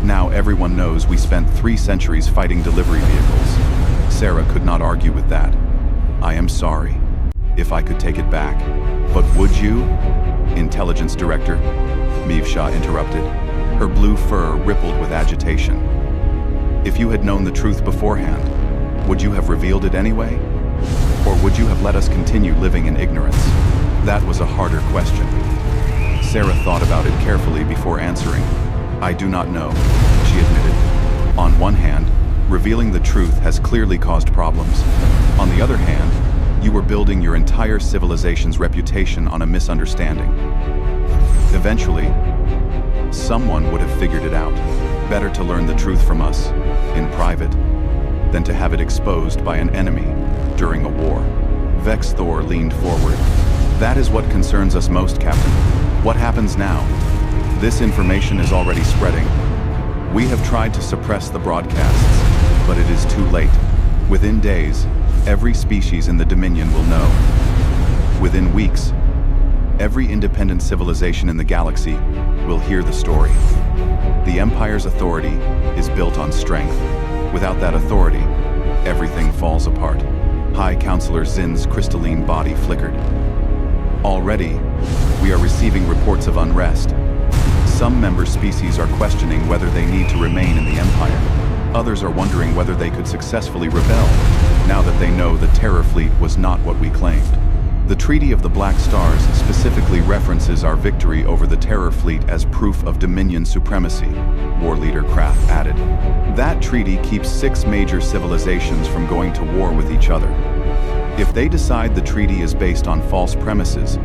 Now everyone knows we spent 3 centuries fighting delivery vehicles. Sarah could not argue with that. I am sorry, if I could take it back. But would you? Intelligence Director, Mivsha interrupted. Her blue fur rippled with agitation. If you had known the truth beforehand, would you have revealed it anyway? Or would you have let us continue living in ignorance? That was a harder question. Sarah thought about it carefully before answering. I do not know, she admitted. On one hand, revealing the truth has clearly caused problems. On the other hand, you were building your entire civilization's reputation on a misunderstanding. Eventually, someone would have figured it out. Better to learn the truth from us, in private, than to have it exposed by an enemy during a war. Vex Thor leaned forward. That is what concerns us most, Captain. What happens now? This information is already spreading. We have tried to suppress the broadcasts, but it is too late. Within days, every species in the Dominion will know. Within weeks, every independent civilization in the galaxy will hear the story. The Empire's authority is built on strength. Without that authority, everything falls apart. High Counselor Zin's crystalline body flickered. Already, we are receiving reports of unrest. Some member species are questioning whether they need to remain in the Empire. Others are wondering whether they could successfully rebel, now that they know the Terror Fleet was not what we claimed. The Treaty of the Black Stars specifically references our victory over the Terror Fleet as proof of Dominion supremacy, War Leader Kraft added. That treaty keeps 6 major civilizations from going to war with each other. If they decide the treaty is based on false premises,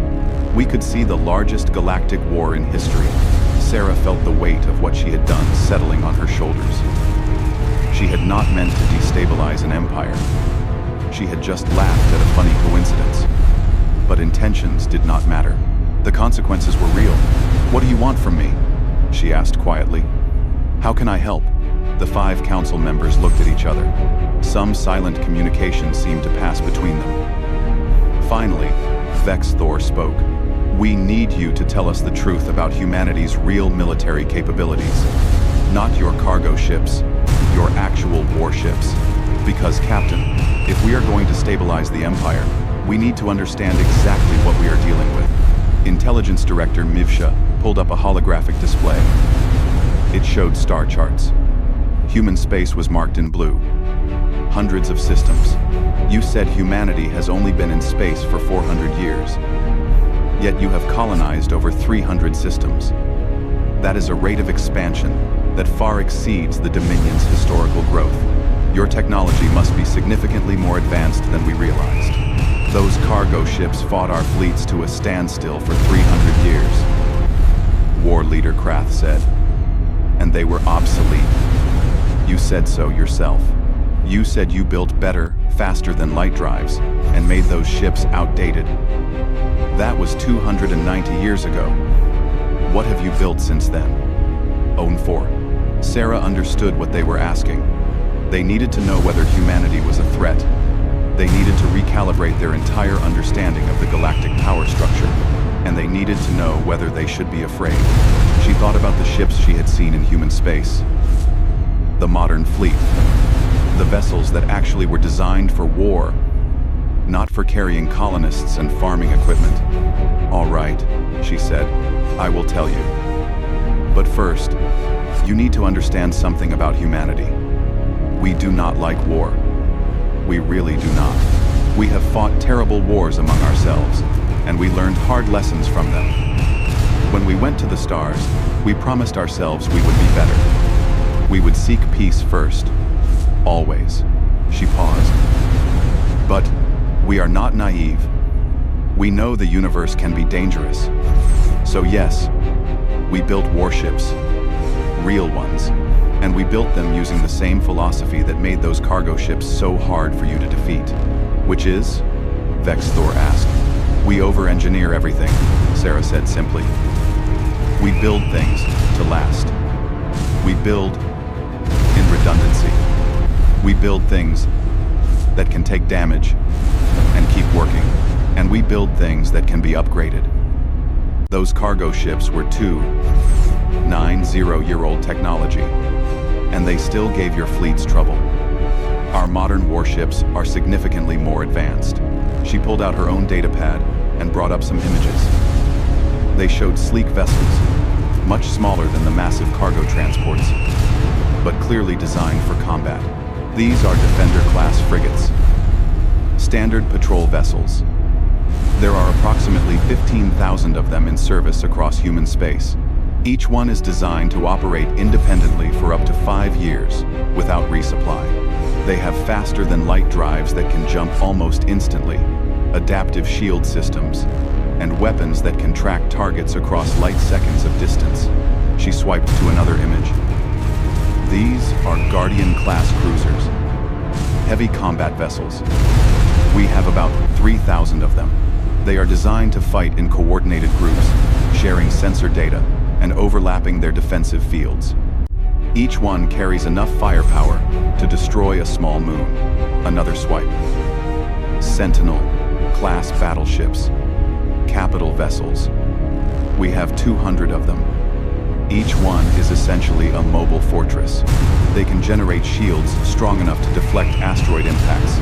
we could see the largest galactic war in history. Sarah felt the weight of what she had done settling on her shoulders. She had not meant to destabilize an empire. She had just laughed at a funny coincidence. But intentions did not matter. The consequences were real. What do you want from me? She asked quietly. How can I help? The 5 council members looked at each other. Some silent communication seemed to pass between them. Finally, Vex Thor spoke. We need you to tell us the truth about humanity's real military capabilities. Not your cargo ships, your actual warships. Because, Captain, if we are going to stabilize the Empire, we need to understand exactly what we are dealing with. Intelligence Director Mivsha pulled up a holographic display. It showed star charts. Human space was marked in blue. Hundreds of systems. You said humanity has only been in space for 400 years. Yet you have colonized over 300 systems. That is a rate of expansion that far exceeds the Dominion's historical growth. Your technology must be significantly more advanced than we realized. Those cargo ships fought our fleets to a standstill for 300 years. War Leader Krath said. And they were obsolete. You said so yourself. You said you built better, faster than light drives, and made those ships outdated. That was 290 years ago. What have you built since then? Own 4. Sarah understood what they were asking. They needed to know whether humanity was a threat. They needed to recalibrate their entire understanding of the galactic power structure, and they needed to know whether they should be afraid. She thought about the ships she had seen in human space. The modern fleet. The vessels that actually were designed for war, not for carrying colonists and farming equipment. All right, she said, I will tell you. But first, you need to understand something about humanity. We do not like war. We really do not. We have fought terrible wars among ourselves, and we learned hard lessons from them. When we went to the stars, we promised ourselves we would be better. We would seek peace first. Always. She paused. But we are not naive. We know the universe can be dangerous. So yes, we built warships. Real ones. And we built them using the same philosophy that made those cargo ships so hard for you to defeat. Which is? Vex Thor asked. We over-engineer everything, Sarah said simply. We build things to last. We build in redundancy. We build things that can take damage and keep working. And we build things that can be upgraded. Those cargo ships were 290-year-old technology, and they still gave your fleets trouble. Our modern warships are significantly more advanced. She pulled out her own datapad and brought up some images. They showed sleek vessels, much smaller than the massive cargo transports, but clearly designed for combat. These are Defender-class frigates, standard patrol vessels. There are approximately 15,000 of them in service across human space, Each one is designed to operate independently for up to 5 years, without resupply. They have faster-than-light drives that can jump almost instantly, adaptive shield systems, and weapons that can track targets across light seconds of distance. She swiped to another image. These are Guardian-class cruisers, heavy combat vessels. We have about 3,000 of them. They are designed to fight in coordinated groups, sharing sensor data and overlapping their defensive fields. Each one carries enough firepower to destroy a small moon. Another swipe. Sentinel-class battleships, capital vessels. We have 200 of them. Each one is essentially a mobile fortress. They can generate shields strong enough to deflect asteroid impacts.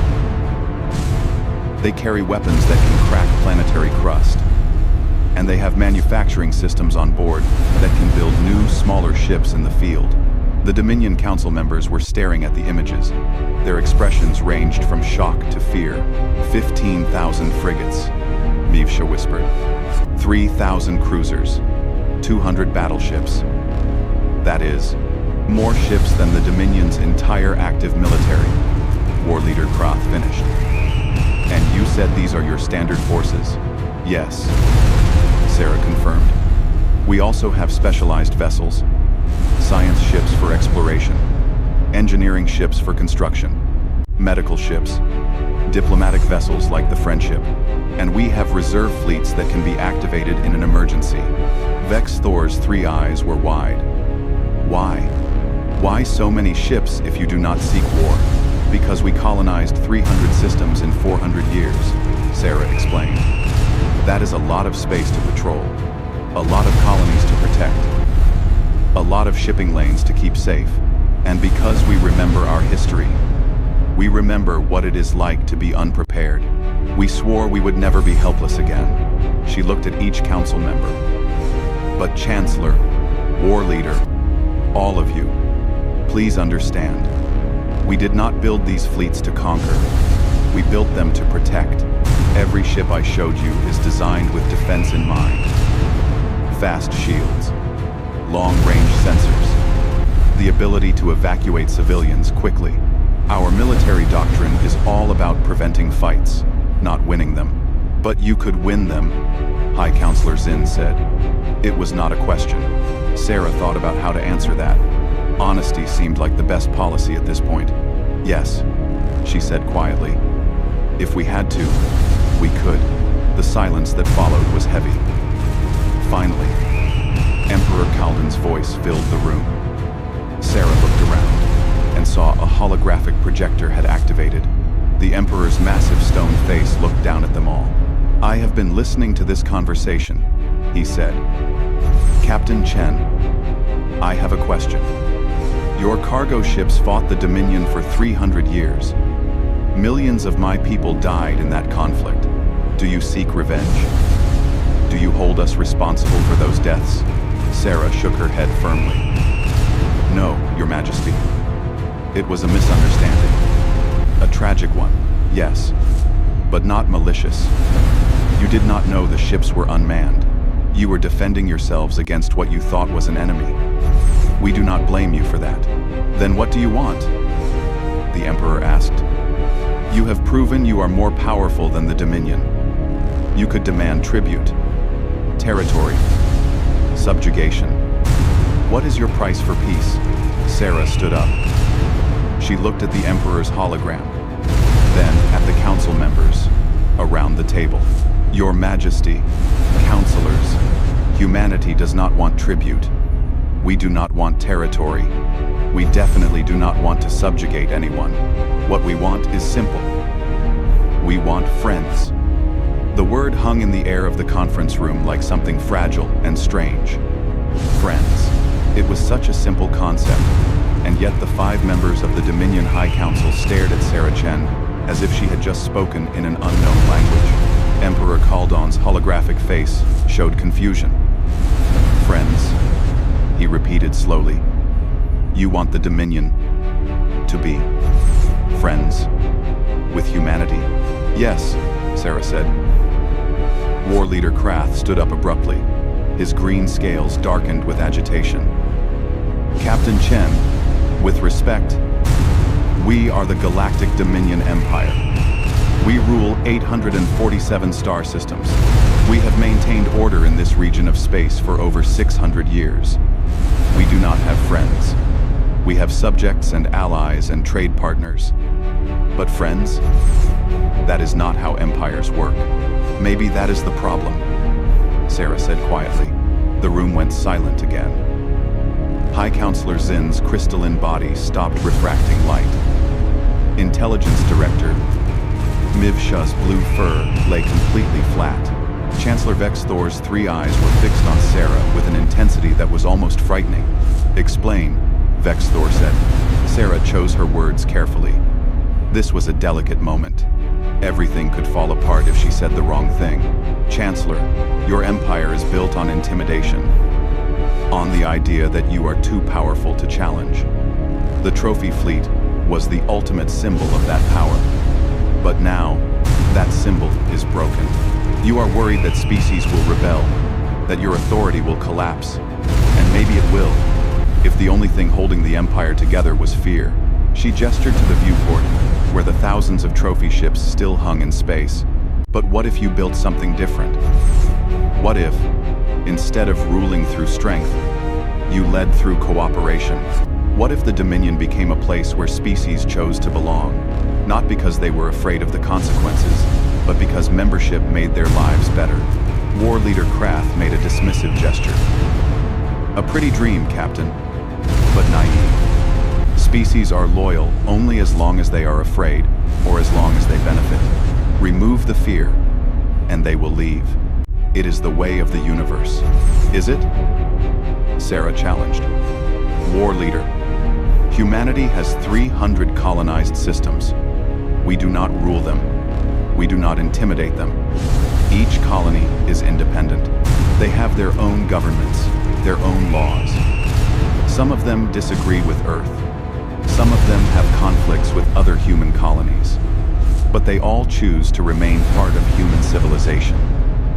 They carry weapons that can crack planetary crust. And they have manufacturing systems on board that can build new, smaller ships in the field. The Dominion Council members were staring at the images. Their expressions ranged from shock to fear. 15,000 frigates, Mivsha whispered. 3,000 cruisers, 200 battleships. That is, more ships than the Dominion's entire active military, War Leader Kroth finished. And you said these are your standard forces? Yes, Sarah confirmed. We also have specialized vessels, science ships for exploration, engineering ships for construction, medical ships, diplomatic vessels like the Friendship, and we have reserve fleets that can be activated in an emergency. Vex Thor's 3 eyes were wide. Why? Why so many ships if you do not seek war? Because we colonized 300 systems in 400 years, Sarah explained. That is a lot of space to patrol, a lot of colonies to protect, a lot of shipping lanes to keep safe, and because we remember our history, we remember what it is like to be unprepared. We swore we would never be helpless again. She looked at each council member. But Chancellor, War Leader, all of you, please understand. We did not build these fleets to conquer. We built them to protect. Every ship I showed you is designed with defense in mind. Fast shields, long-range sensors, the ability to evacuate civilians quickly. Our military doctrine is all about preventing fights, not winning them. But you could win them, High Counselor Zinn said. It was not a question. Sarah thought about how to answer that. Honesty seemed like the best policy at this point. Yes, she said quietly. If we had to, we could. The silence that followed was heavy. Finally, Emperor Kalden's voice filled the room. Sarah looked around and saw a holographic projector had activated. The Emperor's massive stone face looked down at them all. I have been listening to this conversation, he said. Captain Chen, I have a question. Your cargo ships fought the Dominion for 300 years. Millions of my people died in that conflict. Do you seek revenge? Do you hold us responsible for those deaths? Sarah shook her head firmly. No, Your Majesty. It was a misunderstanding. A tragic one, yes, but not malicious. You did not know the ships were unmanned. You were defending yourselves against what you thought was an enemy. We do not blame you for that. Then what do you want? The Emperor asked. You have proven you are more powerful than the Dominion. You could demand tribute, territory, subjugation. What is your price for peace? Sarah stood up. She looked at the Emperor's hologram, then at the council members around the table. Your Majesty, counselors, humanity does not want tribute. We do not want territory. We definitely do not want to subjugate anyone. What we want is simple. We want friends. The word hung in the air of the conference room like something fragile and strange. Friends. It was such a simple concept, and yet the 5 members of the Dominion High Council stared at Sarah Chen as if she had just spoken in an unknown language. Emperor Kaldon's holographic face showed confusion. Friends, he repeated slowly. You want the Dominion to be friends with humanity? Yes, Sarah said. War Leader Krath stood up abruptly. His green scales darkened with agitation. Captain Chen, with respect, we are the Galactic Dominion Empire. We rule 847 star systems. We have maintained order in this region of space for over 600 years. We do not have friends. We have subjects and allies and trade partners. But friends? That is not how empires work. Maybe that is the problem, Sarah said quietly. The room went silent again. High Counselor Zin's crystalline body stopped refracting light. Intelligence Director Mivsha's blue fur lay completely flat. Chancellor Vex Thor's three eyes were fixed on Sarah with an intensity that was almost frightening. Explain, Vex Thor said. Sarah chose her words carefully. This was a delicate moment. Everything could fall apart if she said the wrong thing. Chancellor, your empire is built on intimidation, on the idea that you are too powerful to challenge. The trophy fleet was the ultimate symbol of that power. But now, that symbol is broken. You are worried that species will rebel, that your authority will collapse, and maybe it will, if the only thing holding the Empire together was fear. She gestured to the viewport, where the thousands of trophy ships still hung in space. But what if you built something different? What if, instead of ruling through strength, you led through cooperation? What if the Dominion became a place where species chose to belong, not because they were afraid of the consequences, but because membership made their lives better? War Leader Krath made a dismissive gesture. A pretty dream, Captain, but naive. Species are loyal only as long as they are afraid, or as long as they benefit. Remove the fear, and they will leave. It is the way of the universe. Is it? Sarah challenged. War Leader, humanity has 300 colonized systems. We do not rule them. We do not intimidate them. Each colony is independent. They have their own governments, their own laws. Some of them disagree with Earth. Some of them have conflicts with other human colonies. But they all choose to remain part of human civilization.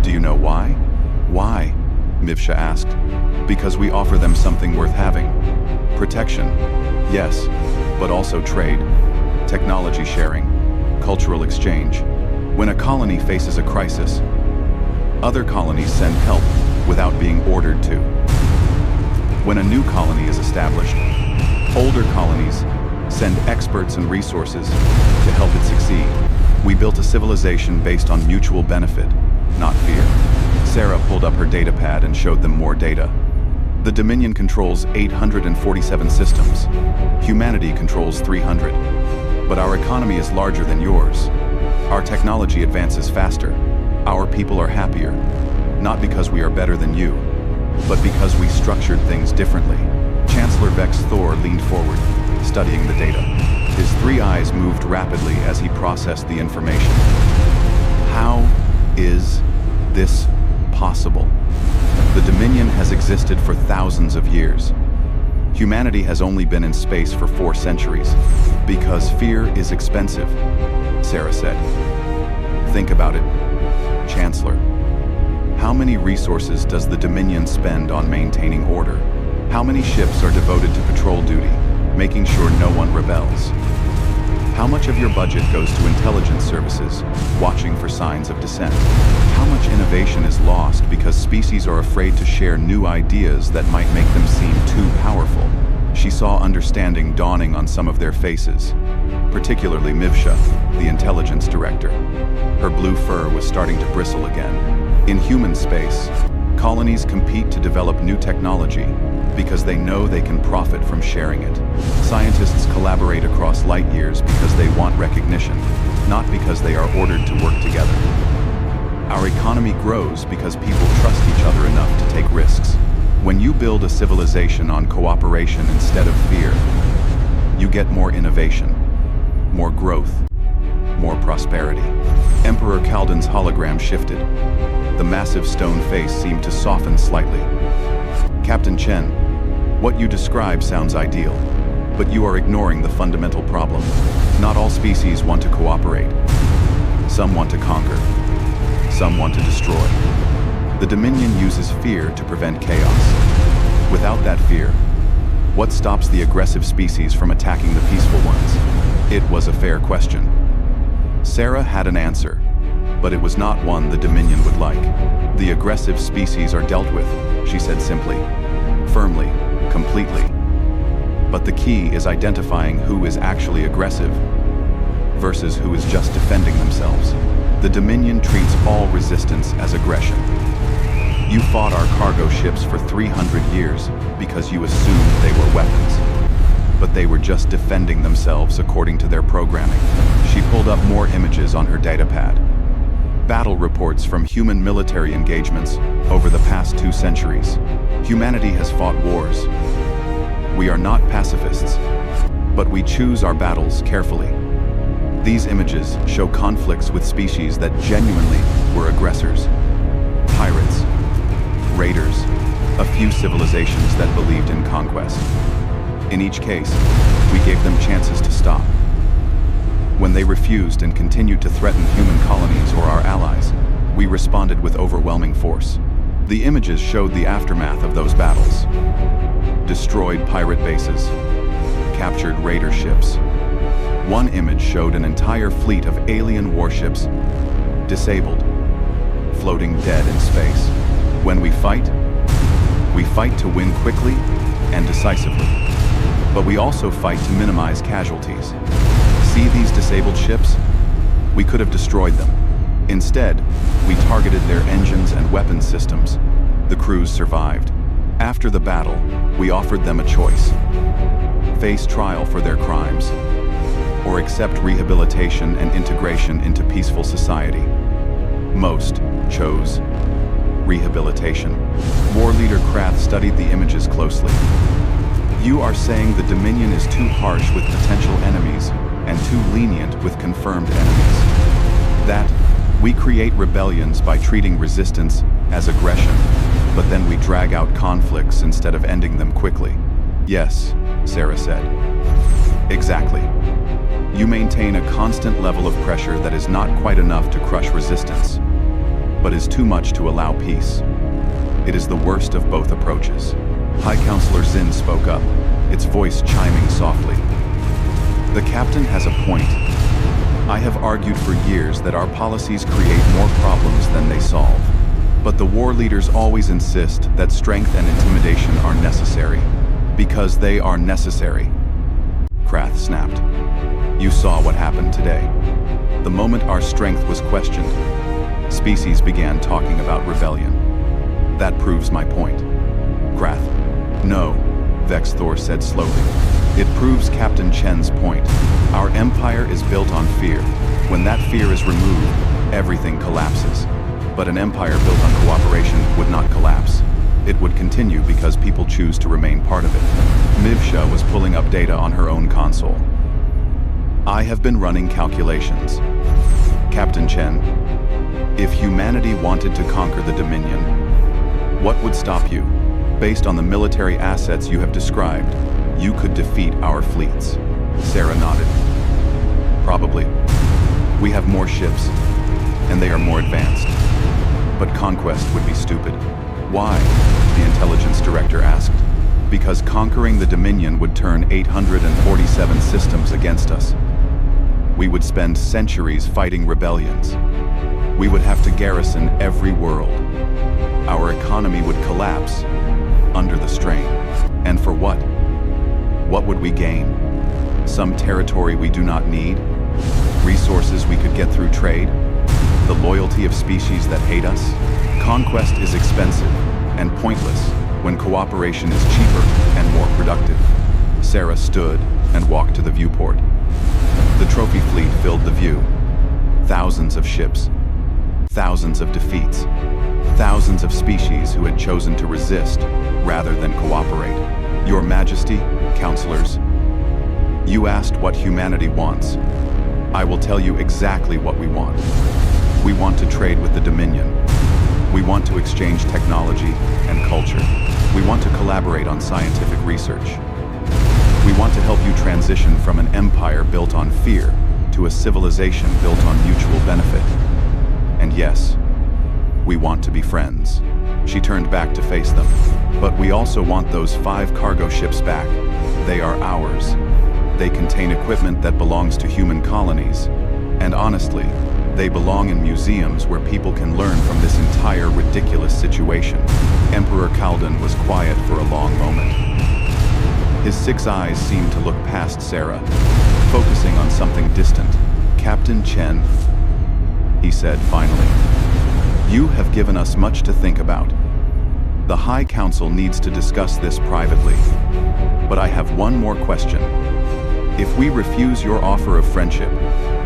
Do you know why? Why? Mivsha asked. Because we offer them something worth having. Protection, yes, but also trade, technology sharing, cultural exchange. When a colony faces a crisis, other colonies send help without being ordered to. When a new colony is established, older colonies send experts and resources to help it succeed. We built a civilization based on mutual benefit, not fear. Sarah pulled up her datapad and showed them more data. The Dominion controls 847 systems. Humanity controls 300. But our economy is larger than yours. Our technology advances faster. Our people are happier. Not because we are better than you, but because we structured things differently. Chancellor Vex Thor leaned forward, studying the data. His three eyes moved rapidly as he processed the information. How is this possible? The Dominion has existed for thousands of years. Humanity has only been in space for 4 centuries. Because fear is expensive, Sarah said. Think about it, Chancellor. How many resources does the Dominion spend on maintaining order? How many ships are devoted to patrol duty, making sure no one rebels? How much of your budget goes to intelligence services, watching for signs of dissent? How much innovation is lost because species are afraid to share new ideas that might make them seem too powerful? She saw understanding dawning on some of their faces, particularly Mivsha, the intelligence director. Her blue fur was starting to bristle again. In human space, colonies compete to develop new technology because they know they can profit from sharing it. Scientists collaborate across light years because they want recognition, not because they are ordered to work together. Our economy grows because people trust each other enough to take risks. When you build a civilization on cooperation instead of fear, you get more innovation, more growth, more prosperity. Emperor Kaldan's hologram shifted. The massive stone face seemed to soften slightly. Captain Chen, what you describe sounds ideal, but you are ignoring the fundamental problem. Not all species want to cooperate. Some want to conquer. Some want to destroy. The Dominion uses fear to prevent chaos. Without that fear, what stops the aggressive species from attacking the peaceful ones? It was a fair question. Sarah had an answer, but it was not one the Dominion would like. The aggressive species are dealt with, she said simply, firmly, completely. But the key is identifying who is actually aggressive versus who is just defending themselves. The Dominion treats all resistance as aggression. You fought our cargo ships for 300 years because you assumed they were weapons. But they were just defending themselves according to their programming. She pulled up more images on her datapad. Battle reports from human military engagements over the past 2 centuries. Humanity has fought wars. We are not pacifists, but we choose our battles carefully. These images show conflicts with species that genuinely were aggressors. Pirates, raiders, a few civilizations that believed in conquest. In each case, we gave them chances to stop. When they refused and continued to threaten human colonies or our allies, we responded with overwhelming force. The images showed the aftermath of those battles. Destroyed pirate bases, captured raider ships. One image showed an entire fleet of alien warships, disabled, floating dead in space. When we fight to win quickly and decisively. But we also fight to minimize casualties. See these disabled ships? We could have destroyed them. Instead, we targeted their engines and weapons systems. The crews survived. After the battle, we offered them a choice. Face trial for their crimes, or accept rehabilitation and integration into peaceful society. Most chose rehabilitation. War leader Krath studied the images closely. You are saying the Dominion is too harsh with potential enemies and too lenient with confirmed enemies. That we create rebellions by treating resistance as aggression, but then we drag out conflicts instead of ending them quickly. Yes, Sarah said. Exactly. You maintain a constant level of pressure that is not quite enough to crush resistance, but is too much to allow peace. It is the worst of both approaches. High Counselor Zin spoke up, its voice chiming softly. The captain has a point. I have argued for years that our policies create more problems than they solve. But the war leaders always insist that strength and intimidation are necessary. Because they are necessary. Krath snapped. You saw what happened today. The moment our strength was questioned, species began talking about rebellion. That proves my point. Krath. No, Vex Thor said slowly. It proves Captain Chen's point. Our empire is built on fear. When that fear is removed, everything collapses. But an empire built on cooperation would not collapse. It would continue because people choose to remain part of it. Mivsha was pulling up data on her own console. I have been running calculations. Captain Chen, if humanity wanted to conquer the Dominion, what would stop you? Based on the military assets you have described, you could defeat our fleets. Sarah nodded. Probably. We have more ships, and they are more advanced. But conquest would be stupid. Why? The intelligence director asked. Because conquering the Dominion would turn 847 systems against us. We would spend centuries fighting rebellions. We would have to garrison every world. Our economy would collapse under the strain. And for what? What would we gain? Some territory we do not need? Resources we could get through trade? The loyalty of species that hate us? Conquest is expensive and pointless when cooperation is cheaper and more productive. Sarah stood and walked to the viewport. The trophy fleet filled the view. Thousands of ships, thousands of defeats, thousands of species who had chosen to resist rather than cooperate. Your Majesty, counselors, you asked what humanity wants. I will tell you exactly what we want. We want to trade with the Dominion. We want to exchange technology and culture. We want to collaborate on scientific research. We want to help you transition from an empire built on fear to a civilization built on mutual benefit. And yes, we want to be friends. She turned back to face them. But we also want those 5 cargo ships back. They are ours. They contain equipment that belongs to human colonies. And honestly, they belong in museums where people can learn from this entire ridiculous situation. Emperor Kaldan was quiet for a long moment. His 6 eyes seemed to look past Sarah, focusing on something distant. "Captain Chen," he said finally, "you have given us much to think about. The High Council needs to discuss this privately. But I have one more question. If we refuse your offer of friendship,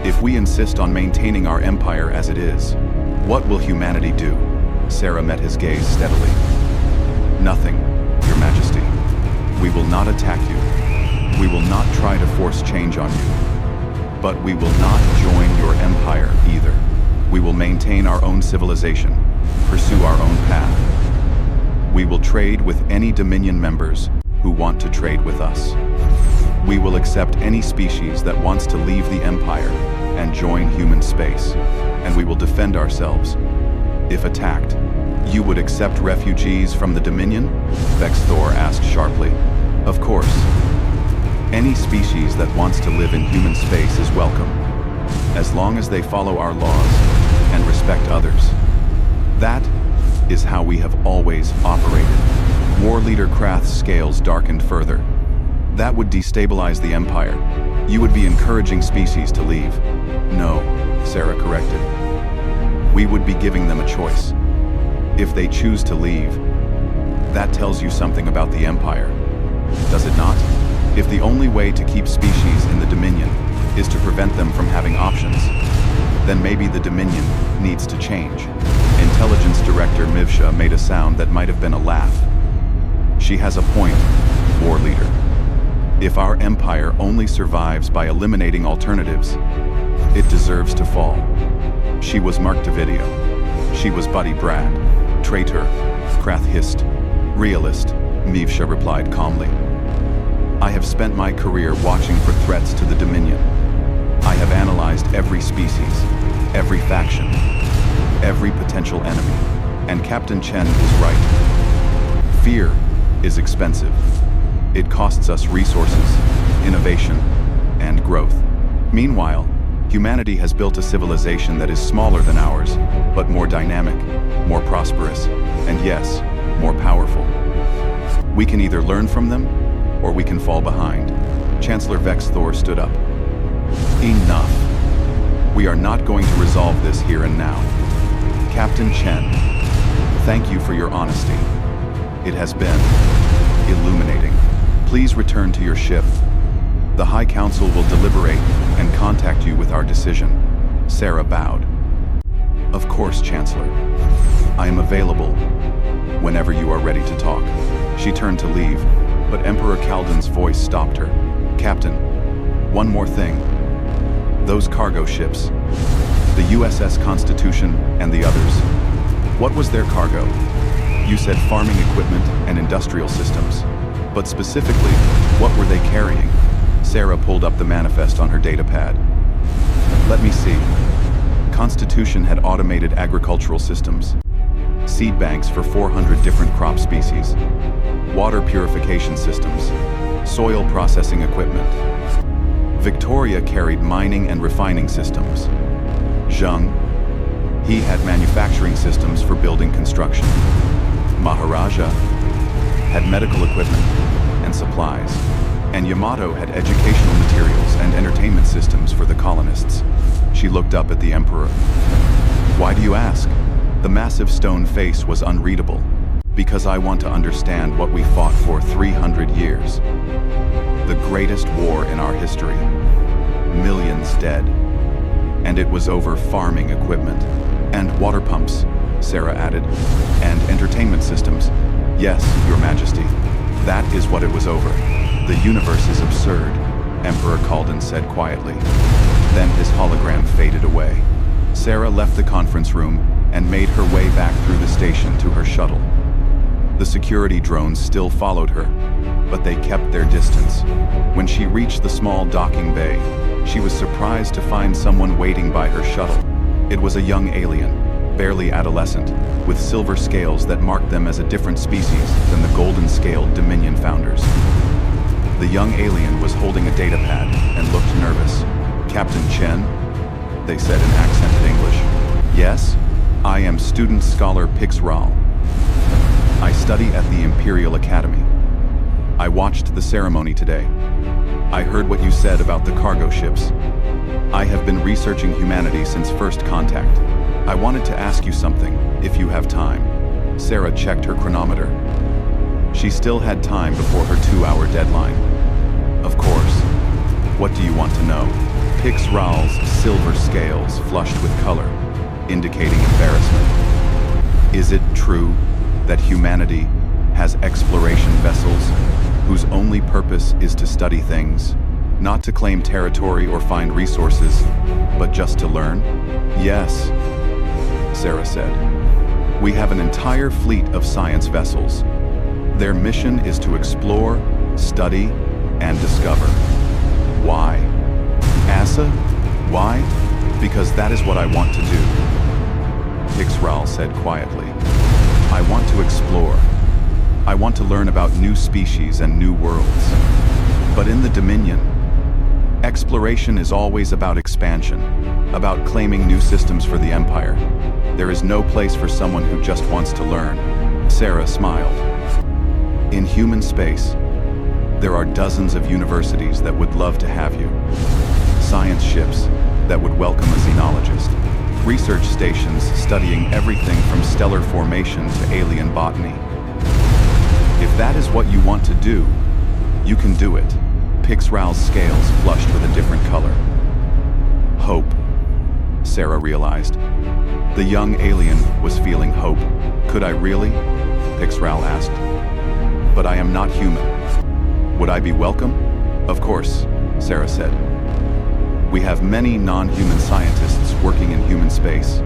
if we insist on maintaining our empire as it is, what will humanity do?" Sarah met his gaze steadily. "Nothing, Your Majesty. We will not attack you. We will not try to force change on you. But we will not join your empire either. We will maintain our own civilization, pursue our own path. We will trade with any Dominion members who want to trade with us. We will accept any species that wants to leave the Empire and join human space, and we will defend ourselves. If attacked, you would accept refugees from the Dominion?" Vexthor asked sharply. "Of course. Any species that wants to live in human space is welcome, as long as they follow our laws and respect others. That is how we have always operated." War Leader Krath's scales darkened further. "That would destabilize the Empire. You would be encouraging species to leave." "No," Sarah corrected. "We would be giving them a choice. If they choose to leave, that tells you something about the Empire, does it not? If the only way to keep species in the Dominion is to prevent them from having options, then maybe the Dominion needs to change." Intelligence Director Mivsha made a sound that might have been a laugh. "She has a point, War Leader. If our empire only survives by eliminating alternatives, it deserves to fall." "She was Mark Davidio. She was Buddy Brad. Traitor," Krath hissed. "Realist," Mivsha replied calmly. "I have spent my career watching for threats to the Dominion. I have analyzed every species, every faction, every potential enemy, and Captain Chen is right. Fear is expensive. It costs us resources, innovation, and growth. Meanwhile, humanity has built a civilization that is smaller than ours, but more dynamic, more prosperous, and yes, more powerful. We can either learn from them, or we can fall behind." Chancellor Vexthor stood up. "Enough. We are not going to resolve this here and now. Captain Chen, thank you for your honesty. It has been illuminating. Please return to your ship. The High Council will deliberate and contact you with our decision." Sarah bowed. "Of course, Chancellor. I am available whenever you are ready to talk." She turned to leave, but Emperor Kaldan's voice stopped her. "Captain, one more thing. Those cargo ships, the USS Constitution and the others, what was their cargo? You said farming equipment and industrial systems, but specifically, what were they carrying?" Sarah pulled up the manifest on her datapad. "Let me see. Constitution had automated agricultural systems, seed banks for 400 different crop species, water purification systems, soil processing equipment. Victoria carried mining and refining systems. Zheng, he had manufacturing systems for building construction. Maharaja had medical equipment and supplies, and Yamato had educational materials and entertainment systems for the colonists." She looked up at the Emperor. "Why do you ask?" The massive stone face was unreadable. "Because I want to understand what we fought for 300 years. The greatest war in our history. Millions dead. And it was over farming equipment. And water pumps," Sarah added. "And entertainment systems." "Yes, Your Majesty. That is what it was over." "The universe is absurd," Emperor Kaldan said quietly. Then his hologram faded away. Sarah left the conference room and made her way back through the station to her shuttle. The security drones still followed her, but they kept their distance. When she reached the small docking bay, she was surprised to find someone waiting by her shuttle. It was a young alien, barely adolescent, with silver scales that marked them as a different species than the golden-scaled Dominion founders. The young alien was holding a data pad and looked nervous. "Captain Chen?" they said in accented English. "Yes, I am student scholar Pix Ral. I study at the Imperial Academy. I watched the ceremony today. I heard what you said about the cargo ships. I have been researching humanity since first contact. I wanted to ask you something, if you have time." Sarah checked her chronometer. She still had time before her 2-hour deadline. "Of course. What do you want to know?" Pix Ral's silver scales flushed with color, indicating embarrassment. "Is it true that humanity has exploration vessels whose only purpose is to study things, not to claim territory or find resources, but just to learn?" "Yes," Sarah said. "We have an entire fleet of science vessels. Their mission is to explore, study, and discover. Why? Asa? Why? Because that is what I want to do." Pix Ral said quietly. "I want to explore. I want to learn about new species and new worlds. But in the Dominion, exploration is always about expansion, about claiming new systems for the Empire. There is no place for someone who just wants to learn." Sarah smiled. "In human space, there are dozens of universities that would love to have you. Science ships that would welcome a xenologist. Research stations studying everything from stellar formation to alien botany. If that is what you want to do, you can do it." Pix Ral's scales flushed with a different color. "Hope," Sarah realized. The young alien was feeling hope. "Could I really?" Pix Ral asked. "But I am not human. Would I be welcome?" "Of course," Sarah said. "We have many non-human scientists working in human space.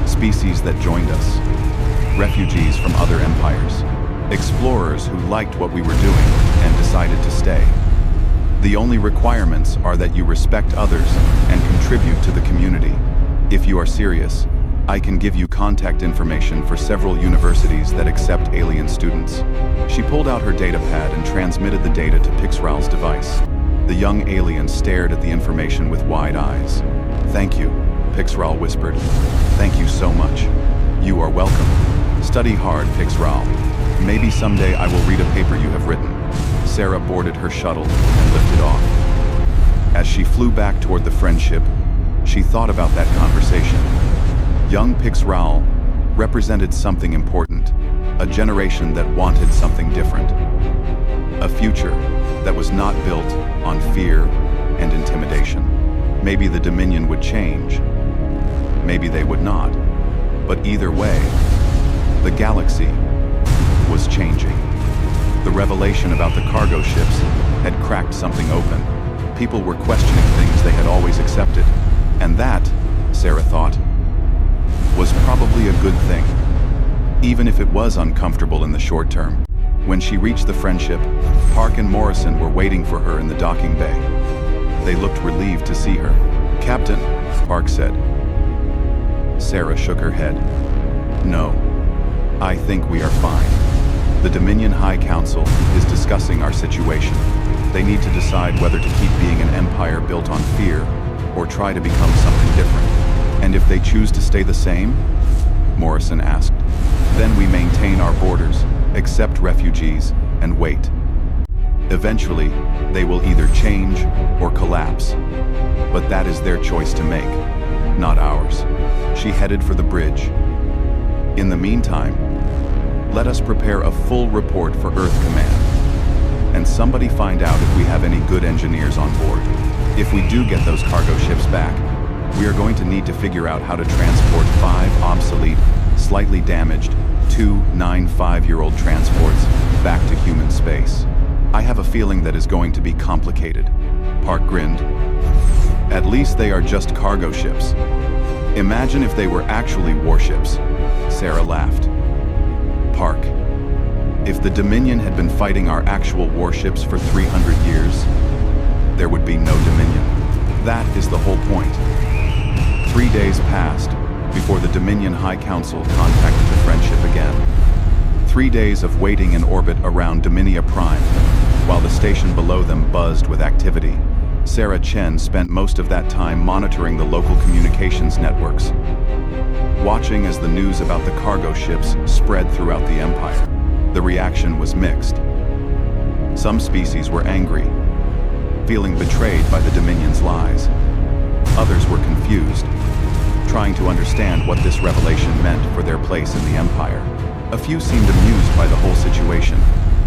Species that joined us. Refugees from other empires. Explorers who liked what we were doing and decided to stay. The only requirements are that you respect others and contribute to the community. If you are serious, I can give you contact information for several universities that accept alien students." She pulled out her data pad and transmitted the data to Pix Ral's device. The young alien stared at the information with wide eyes. "Thank you," Pix Ral whispered. "Thank you so much. You are welcome. Study hard, Pix Ral. Maybe someday I will read a paper you have written." Sarah boarded her shuttle and lifted off. As she flew back toward the friendship, she thought about that conversation. Young Pix Ral represented something important, a generation that wanted something different. A future that was not built on fear and intimidation. Maybe the Dominion would change. Maybe they would not. But either way, the galaxy was changing. The revelation about the cargo ships had cracked something open. People were questioning things they had always accepted. And that, Sarah thought, was probably a good thing, even if it was uncomfortable in the short term. When she reached the friendship, Park and Morrison were waiting for her in the docking bay. They looked relieved to see her. "Captain," Park said. Sarah shook her head. "No, I think we are fine. The Dominion High Council is discussing our situation. They need to decide whether to keep being an empire built on fear or try to become something different." "And if they choose to stay the same?" Morrison asked. "Then we maintain our borders, accept refugees, and wait. Eventually, they will either change or collapse. But that is their choice to make, not ours." She headed for the bridge. "In the meantime, let us prepare a full report for Earth Command. And somebody find out if we have any good engineers on board. If we do get those cargo ships back, we are going to need to figure out how to transport 5 obsolete, slightly damaged, 2 9-5-year-old transports back to human space. I have a feeling that is going to be complicated." Park grinned. "At least they are just cargo ships. Imagine if they were actually warships." Sarah laughed. "Park, if the Dominion had been fighting our actual warships for 300 years, there would be no Dominion. That is the whole point." 3 days passed, before the Dominion High Council contacted the friendship again. 3 days of waiting in orbit around Dominia Prime, while the station below them buzzed with activity. Sarah Chen spent most of that time monitoring the local communications networks, watching as the news about the cargo ships spread throughout the Empire. The reaction was mixed. Some species were angry, feeling betrayed by the Dominion's lies. Others were confused, trying to understand what this revelation meant for their place in the Empire. A few seemed amused by the whole situation,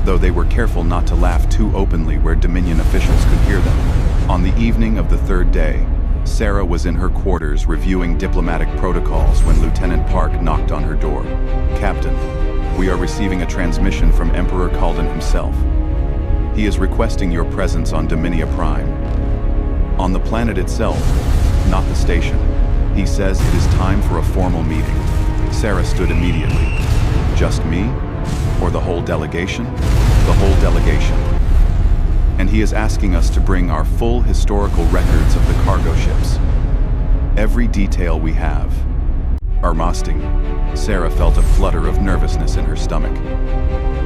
though they were careful not to laugh too openly where Dominion officials could hear them. On the evening of the third day, Sarah was in her quarters reviewing diplomatic protocols when Lieutenant Park knocked on her door. "Captain, we are receiving a transmission from Emperor Kalden himself. He is requesting your presence on Dominia Prime. On the planet itself, not the station. He says it is time for a formal meeting." Sarah stood immediately. "Just me? Or the whole delegation?" "The whole delegation. And he is asking us to bring our full historical records of the cargo ships. Every detail we have." Armasting, Sarah felt a flutter of nervousness in her stomach.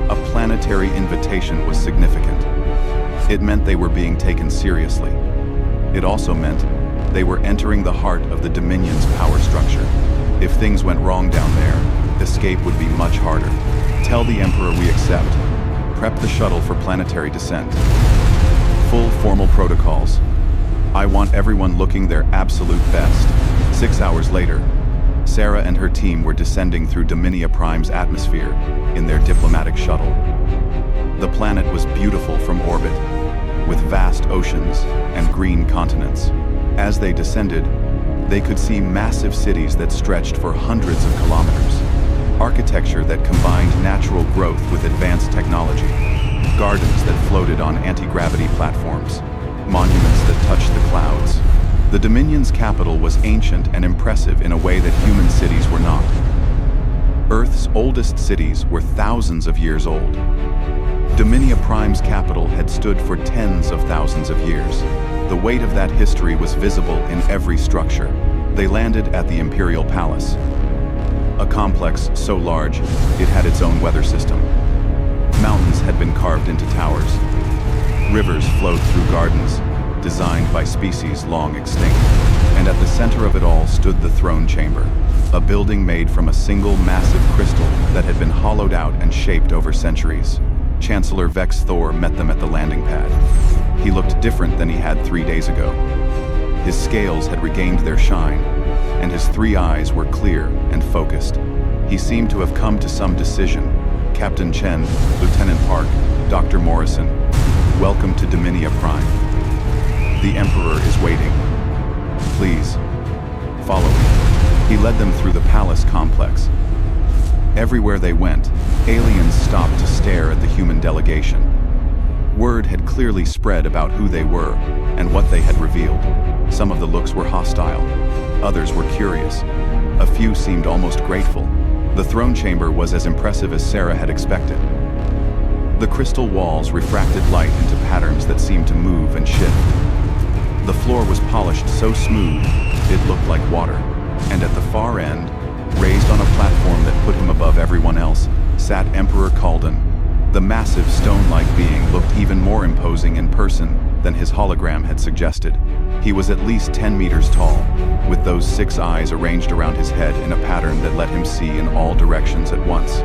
A planetary invitation was significant. It meant they were being taken seriously. It also meant they were entering the heart of the Dominion's power structure. If things went wrong down there, escape would be much harder. "Tell the Emperor we accept. Prep the shuttle for planetary descent. Full formal protocols. I want everyone looking their absolute best." 6 hours later, Sarah and her team were descending through Dominia Prime's atmosphere in their diplomatic shuttle. The planet was beautiful from orbit, with vast oceans and green continents. As they descended, they could see massive cities that stretched for hundreds of kilometers. Architecture that combined natural growth with advanced technology. Gardens that floated on anti-gravity platforms. Monuments that touched the clouds. The Dominion's capital was ancient and impressive in a way that human cities were not. Earth's oldest cities were thousands of years old. Dominia Prime's capital had stood for tens of thousands of years. The weight of that history was visible in every structure. They landed at the Imperial Palace, a complex so large it had its own weather system. Mountains had been carved into towers. Rivers flowed through gardens, designed by species long extinct. And at the center of it all stood the throne chamber, a building made from a single massive crystal that had been hollowed out and shaped over centuries. Chancellor Vex Thor met them at the landing pad. He looked different than he had 3 days ago. His scales had regained their shine, and his 3 eyes were clear and focused. He seemed to have come to some decision. "Captain Chen, Lieutenant Park, Dr. Morrison, welcome to Dominia Prime. The Emperor is waiting. Please, follow me." He led them through the palace complex. Everywhere they went, aliens stopped to stare at the human delegation. Word had clearly spread about who they were and what they had revealed. Some of the looks were hostile. Others were curious. A few seemed almost grateful. The throne chamber was as impressive as Sarah had expected. The crystal walls refracted light into patterns that seemed to move and shift. The floor was polished so smooth, it looked like water. And at the far end, raised on a platform that put him above everyone else, sat Emperor Kalden. The massive stone-like being looked even more imposing in person than his hologram had suggested. He was at least 10 meters tall, with those 6 eyes arranged around his head in a pattern that let him see in all directions at once.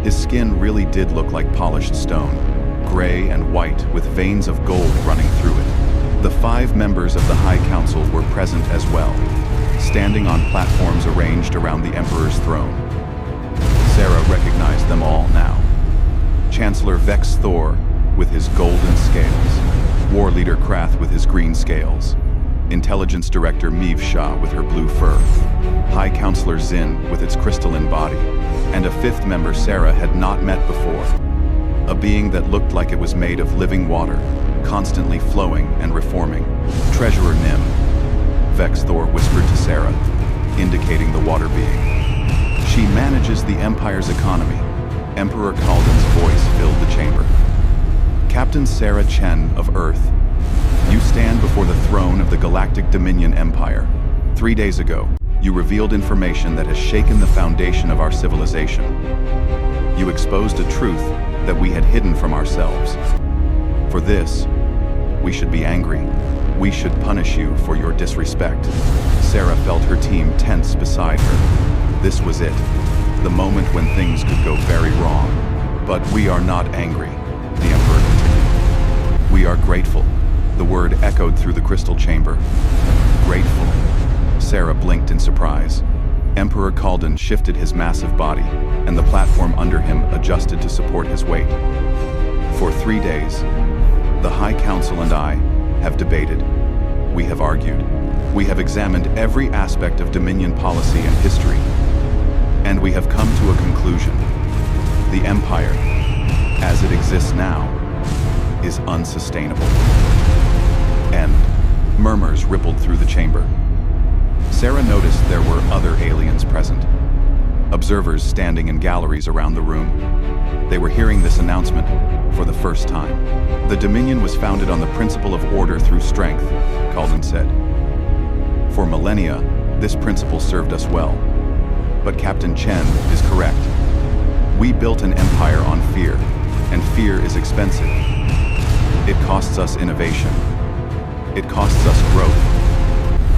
His skin really did look like polished stone, gray and white with veins of gold running through it. The 5 members of the High Council were present as well, standing on platforms arranged around the Emperor's throne. Sarah recognized them all now. Chancellor Vex Thor with his golden scales, War Leader Krath with his green scales, Intelligence Director Meev Shah with her blue fur, High Counselor Zin with its crystalline body, and a 5th member Sarah had not met before. A being that looked like it was made of living water, constantly flowing and reforming. Treasurer Nim, Vex Thor whispered to Sarah, indicating the water being. "She manages the Empire's economy." Emperor Kalden's voice filled the chamber. "Captain Sarah Chen of Earth, you stand before the throne of the Galactic Dominion Empire. 3 days ago, You revealed information that has shaken the foundation of our civilization. You exposed a truth that we had hidden from ourselves. For this, we should be angry. We should punish you for your disrespect. Sarah felt her team tense beside her. This was it, the moment when things could go very wrong. But we are not angry, the Emperor continued. We are grateful. The word echoed through the crystal chamber. Grateful. Sarah blinked in surprise. Emperor Kalden shifted his massive body, and the platform under him adjusted to support his weight. For 3 days, the High Council and I have debated. We have argued. We have examined every aspect of Dominion policy and history, and we have come to a conclusion. The Empire, as it exists now, is unsustainable. And murmurs rippled through the chamber. Sarah noticed there were other aliens present. Observers standing in galleries around the room. They were hearing this announcement for the first time. The Dominion was founded on the principle of order through strength, Kalden said. For millennia, this principle served us well. But Captain Chen is correct. We built an empire on fear, and fear is expensive. It costs us innovation. It costs us growth.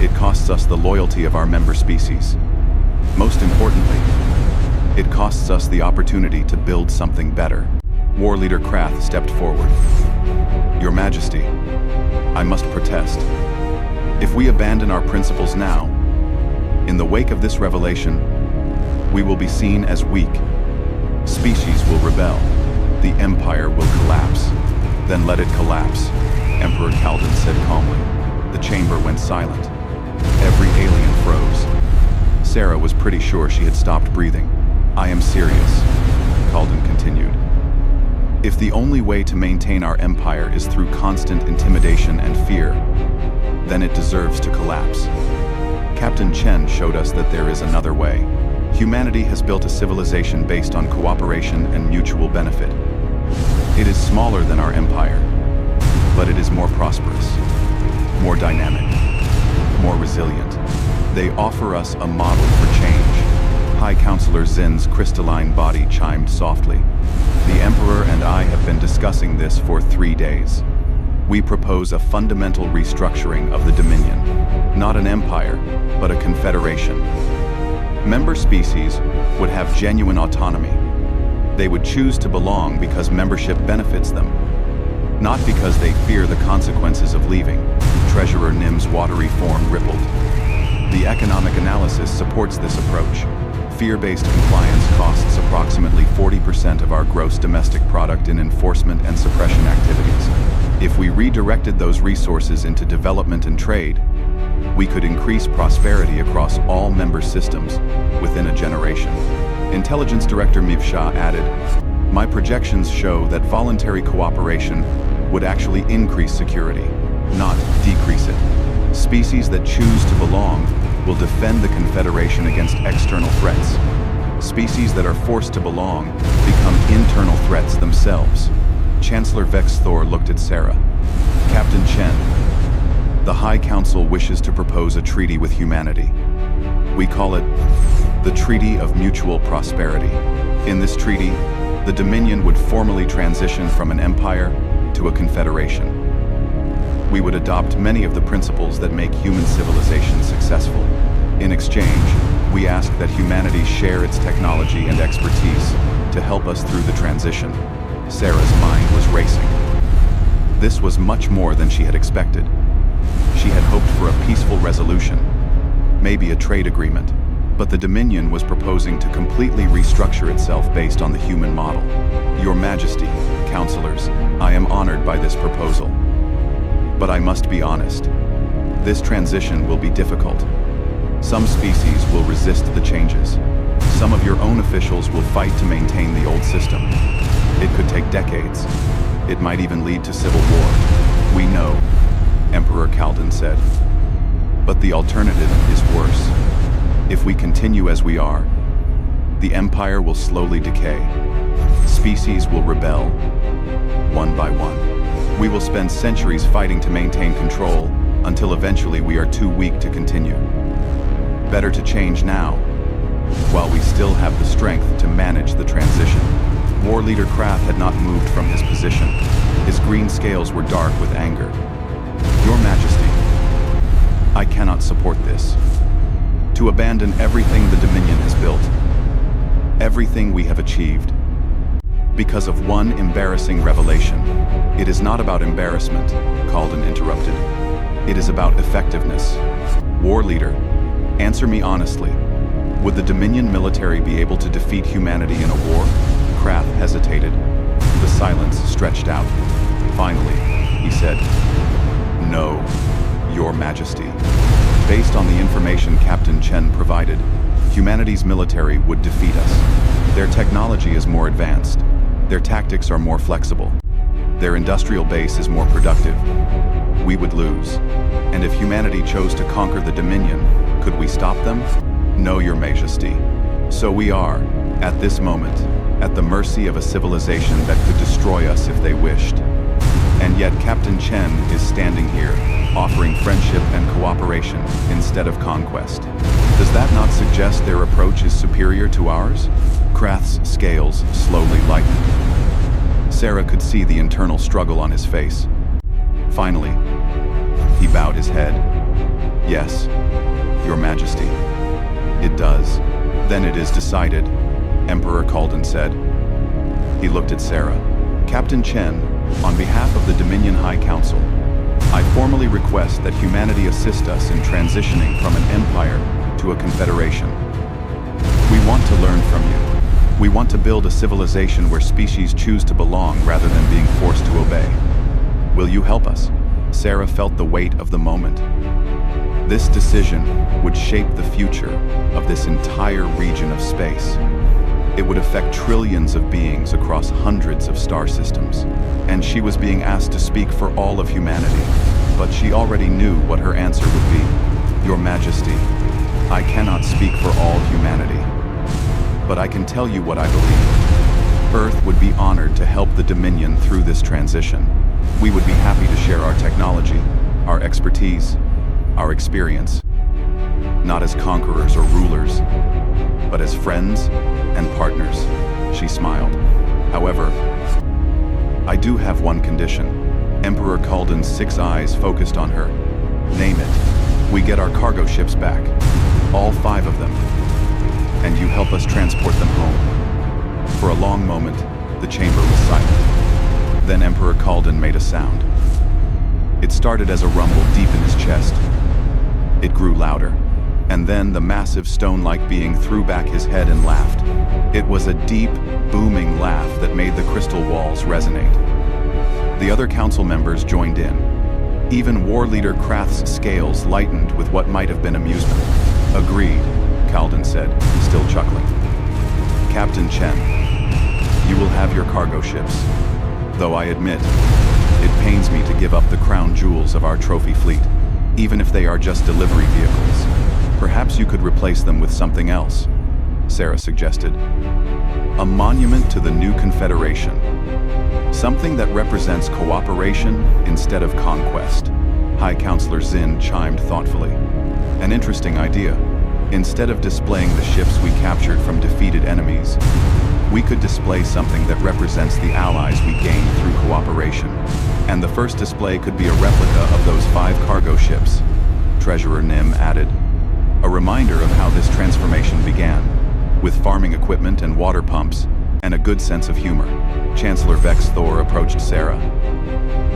It costs us the loyalty of our member species. Most importantly, it costs us the opportunity to build something better. War Leader Krath stepped forward. Your Majesty, I must protest. If we abandon our principles now, in the wake of this revelation, we will be seen as weak. Species will rebel. The Empire will collapse. Then let it collapse, Emperor Kalden said calmly. The chamber went silent. Every alien froze. Sarah was pretty sure she had stopped breathing. I am serious, Kalden continued. If the only way to maintain our empire is through constant intimidation and fear, then it deserves to collapse. Captain Chen showed us that there is another way. Humanity has built a civilization based on cooperation and mutual benefit. It is smaller than our empire, but it is more prosperous, more dynamic, more resilient. They offer us a model for change. High Counselor Zin's crystalline body chimed softly. The Emperor and I have been discussing this for 3 days. We propose a fundamental restructuring of the Dominion. Not an empire, but a confederation. Member species would have genuine autonomy. They would choose to belong because membership benefits them, not because they fear the consequences of leaving. Treasurer Nim's watery form rippled. The economic analysis supports this approach. Fear-based compliance costs approximately 40% of our gross domestic product in enforcement and suppression activities. If we redirected those resources into development and trade, we could increase prosperity across all member systems within a generation. Intelligence Director Mivsha added, my projections show that voluntary cooperation would actually increase security, not decrease it. Species that choose to belong will defend the Confederation against external threats. Species that are forced to belong become internal threats themselves. Chancellor Vex Thor looked at Sarah. Captain Chen, the High Council wishes to propose a treaty with humanity. We call it the Treaty of Mutual Prosperity. In this treaty, the Dominion would formally transition from an empire to a confederation. We would adopt many of the principles that make human civilization successful. In exchange, we ask that humanity share its technology and expertise to help us through the transition. Sarah's mind was racing. This was much more than she had expected. She had hoped for a peaceful resolution, maybe a trade agreement, but the Dominion was proposing to completely restructure itself based on the human model. Your Majesty, counselors, I am honored by this proposal. But I must be honest. This transition will be difficult. Some species will resist the changes. Some of your own officials will fight to maintain the old system. It could take decades. It might even lead to civil war. We know, Emperor Kalden said. But the alternative is worse. If we continue as we are, the Empire will slowly decay. Species will rebel, one by one. We will spend centuries fighting to maintain control until eventually we are too weak to continue. Better to change now, while we still have the strength to manage the transition. War Leader Krath had not moved from his position. His green scales were dark with anger. Your Majesty, I cannot support this. To abandon everything the Dominion has built, everything we have achieved, because of one embarrassing revelation. It is not about embarrassment, Kalden interrupted. It is about effectiveness. War Leader, answer me honestly. Would the Dominion military be able to defeat humanity in a war? Krath hesitated. The silence stretched out. Finally, he said, "No, Your Majesty." Based on the information Captain Chen provided, humanity's military would defeat us. Their technology is more advanced. Their tactics are more flexible. Their industrial base is more productive. We would lose. And if humanity chose to conquer the Dominion, could we stop them? No, Your Majesty. So we are, at this moment, at the mercy of a civilization that could destroy us if they wished. And yet Captain Chen is standing here, offering friendship and cooperation instead of conquest. Does that not suggest their approach is superior to ours? Krath's scales slowly lightened. Sarah could see the internal struggle on his face. Finally, he bowed his head. Yes, Your Majesty. It does. Then it is decided, Emperor Kalden said. He looked at Sarah. Captain Chen, on behalf of the Dominion High Council, I formally request that humanity assist us in transitioning from an empire to a confederation. We want to learn from you. We want to build a civilization where species choose to belong rather than being forced to obey. Will you help us? Sarah felt the weight of the moment. This decision would shape the future of this entire region of space. It would affect trillions of beings across hundreds of star systems. And she was being asked to speak for all of humanity. But she already knew what her answer would be. Your Majesty, I cannot speak for all humanity. But I can tell you what I believe. Earth would be honored to help the Dominion through this transition. We would be happy to share our technology, our expertise, our experience. Not as conquerors or rulers, but as friends and partners. She smiled. However, I do have one condition. Emperor Kalden's 6 eyes focused on her. Name it. We get our cargo ships back. All 5 of them. And you help us transport them home. For a long moment, the chamber was silent. Then Emperor Kalden made a sound. It started as a rumble deep in his chest. It grew louder, and then the massive stone-like being threw back his head and laughed. It was a deep, booming laugh that made the crystal walls resonate. The other council members joined in. Even War Leader Krath's scales lightened with what might have been amusement. Agreed, Kalden said, still chuckling. Captain Chen, you will have your cargo ships. Though I admit, it pains me to give up the crown jewels of our trophy fleet, even if they are just delivery vehicles. Perhaps you could replace them with something else, Sarah suggested. A monument to the new confederation. Something that represents cooperation instead of conquest. High Counselor Zin chimed thoughtfully. An interesting idea. Instead of displaying the ships we captured from defeated enemies, we could display something that represents the allies we gained through cooperation. And the first display could be a replica of those 5 cargo ships, Treasurer Nim added. A reminder of how this transformation began, with farming equipment and water pumps, and a good sense of humor. Chancellor Vex Thor approached Sarah.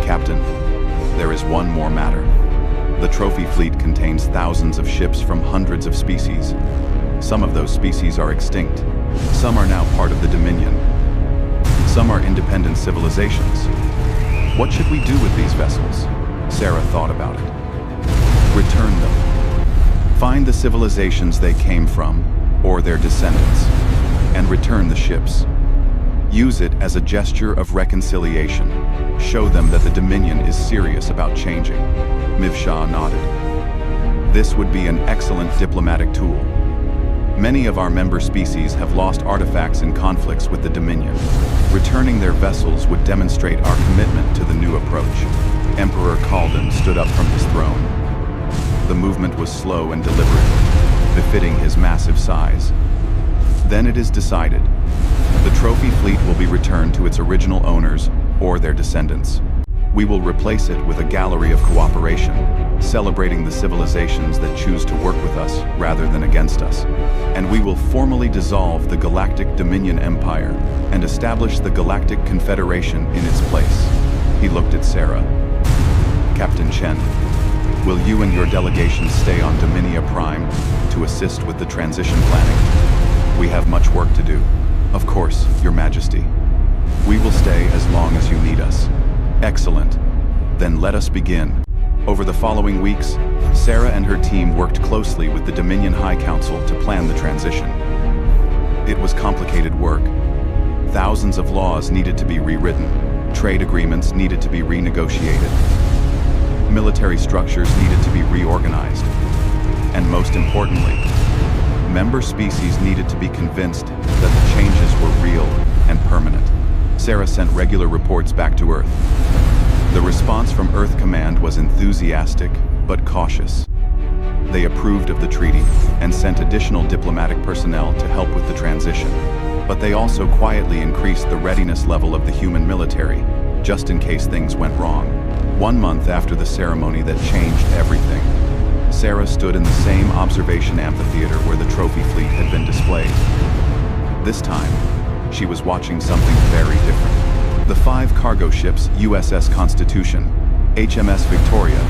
Captain, there is one more matter. The trophy fleet contains thousands of ships from hundreds of species. Some of those species are extinct. Some are now part of the Dominion. Some are independent civilizations. What should we do with these vessels? Sarah thought about it. Return them. Find the civilizations they came from, or their descendants, and return the ships. Use it as a gesture of reconciliation. Show them that the Dominion is serious about changing. Mivsha nodded. This would be an excellent diplomatic tool. Many of our member species have lost artifacts in conflicts with the Dominion. Returning their vessels would demonstrate our commitment to the new approach. Emperor Kalden stood up from his throne. The movement was slow and deliberate. befitting his massive size. Then it is decided. The trophy fleet will be returned to its original owners or their descendants. We will replace it with a gallery of cooperation, celebrating the civilizations that choose to work with us rather than against us. And we will formally dissolve the Galactic Dominion Empire and establish the Galactic Confederation in its place. He looked at Sarah. Captain Chen, will you and your delegation stay on Dominia Prime to assist with the transition planning? We have much work to do. Of course, Your Majesty. We will stay as long as you need us. Excellent. Then let us begin. Over the following weeks, Sarah and her team worked closely with the Dominion High Council to plan the transition. It was complicated work. Thousands of laws needed to be rewritten. Trade agreements needed to be renegotiated. Military structures needed to be reorganized. And most importantly, member species needed to be convinced that the changes were real and permanent. Sarah sent regular reports back to Earth. The response from Earth Command was enthusiastic but cautious. They approved of the treaty and sent additional diplomatic personnel to help with the transition. But they also quietly increased the readiness level of the human military, just in case things went wrong. 1 month after the ceremony that changed everything, Sarah stood in the same observation amphitheater where the trophy fleet had been displayed. This time, she was watching something very different. The 5 cargo ships, USS Constitution, HMS Victoria,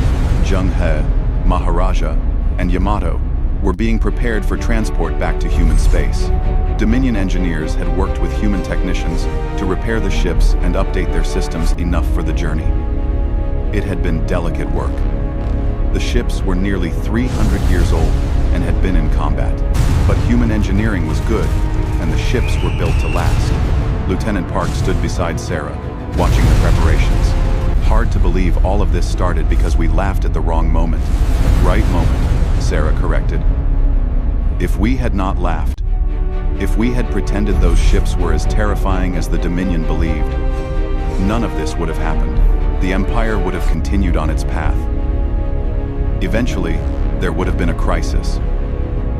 Zheng-He, Maharaja, and Yamato, were being prepared for transport back to human space. Dominion engineers had worked with human technicians to repair the ships and update their systems enough for the journey. It had been delicate work. The ships were nearly 300 years old and had been in combat. But human engineering was good, and the ships were built to last. Lieutenant Park stood beside Sarah, watching the preparations. Hard to believe all of this started because we laughed at the wrong moment. Right moment, Sarah corrected. If we had not laughed, if we had pretended those ships were as terrifying as the Dominion believed, none of this would have happened. The Empire would have continued on its path. Eventually, there would have been a crisis.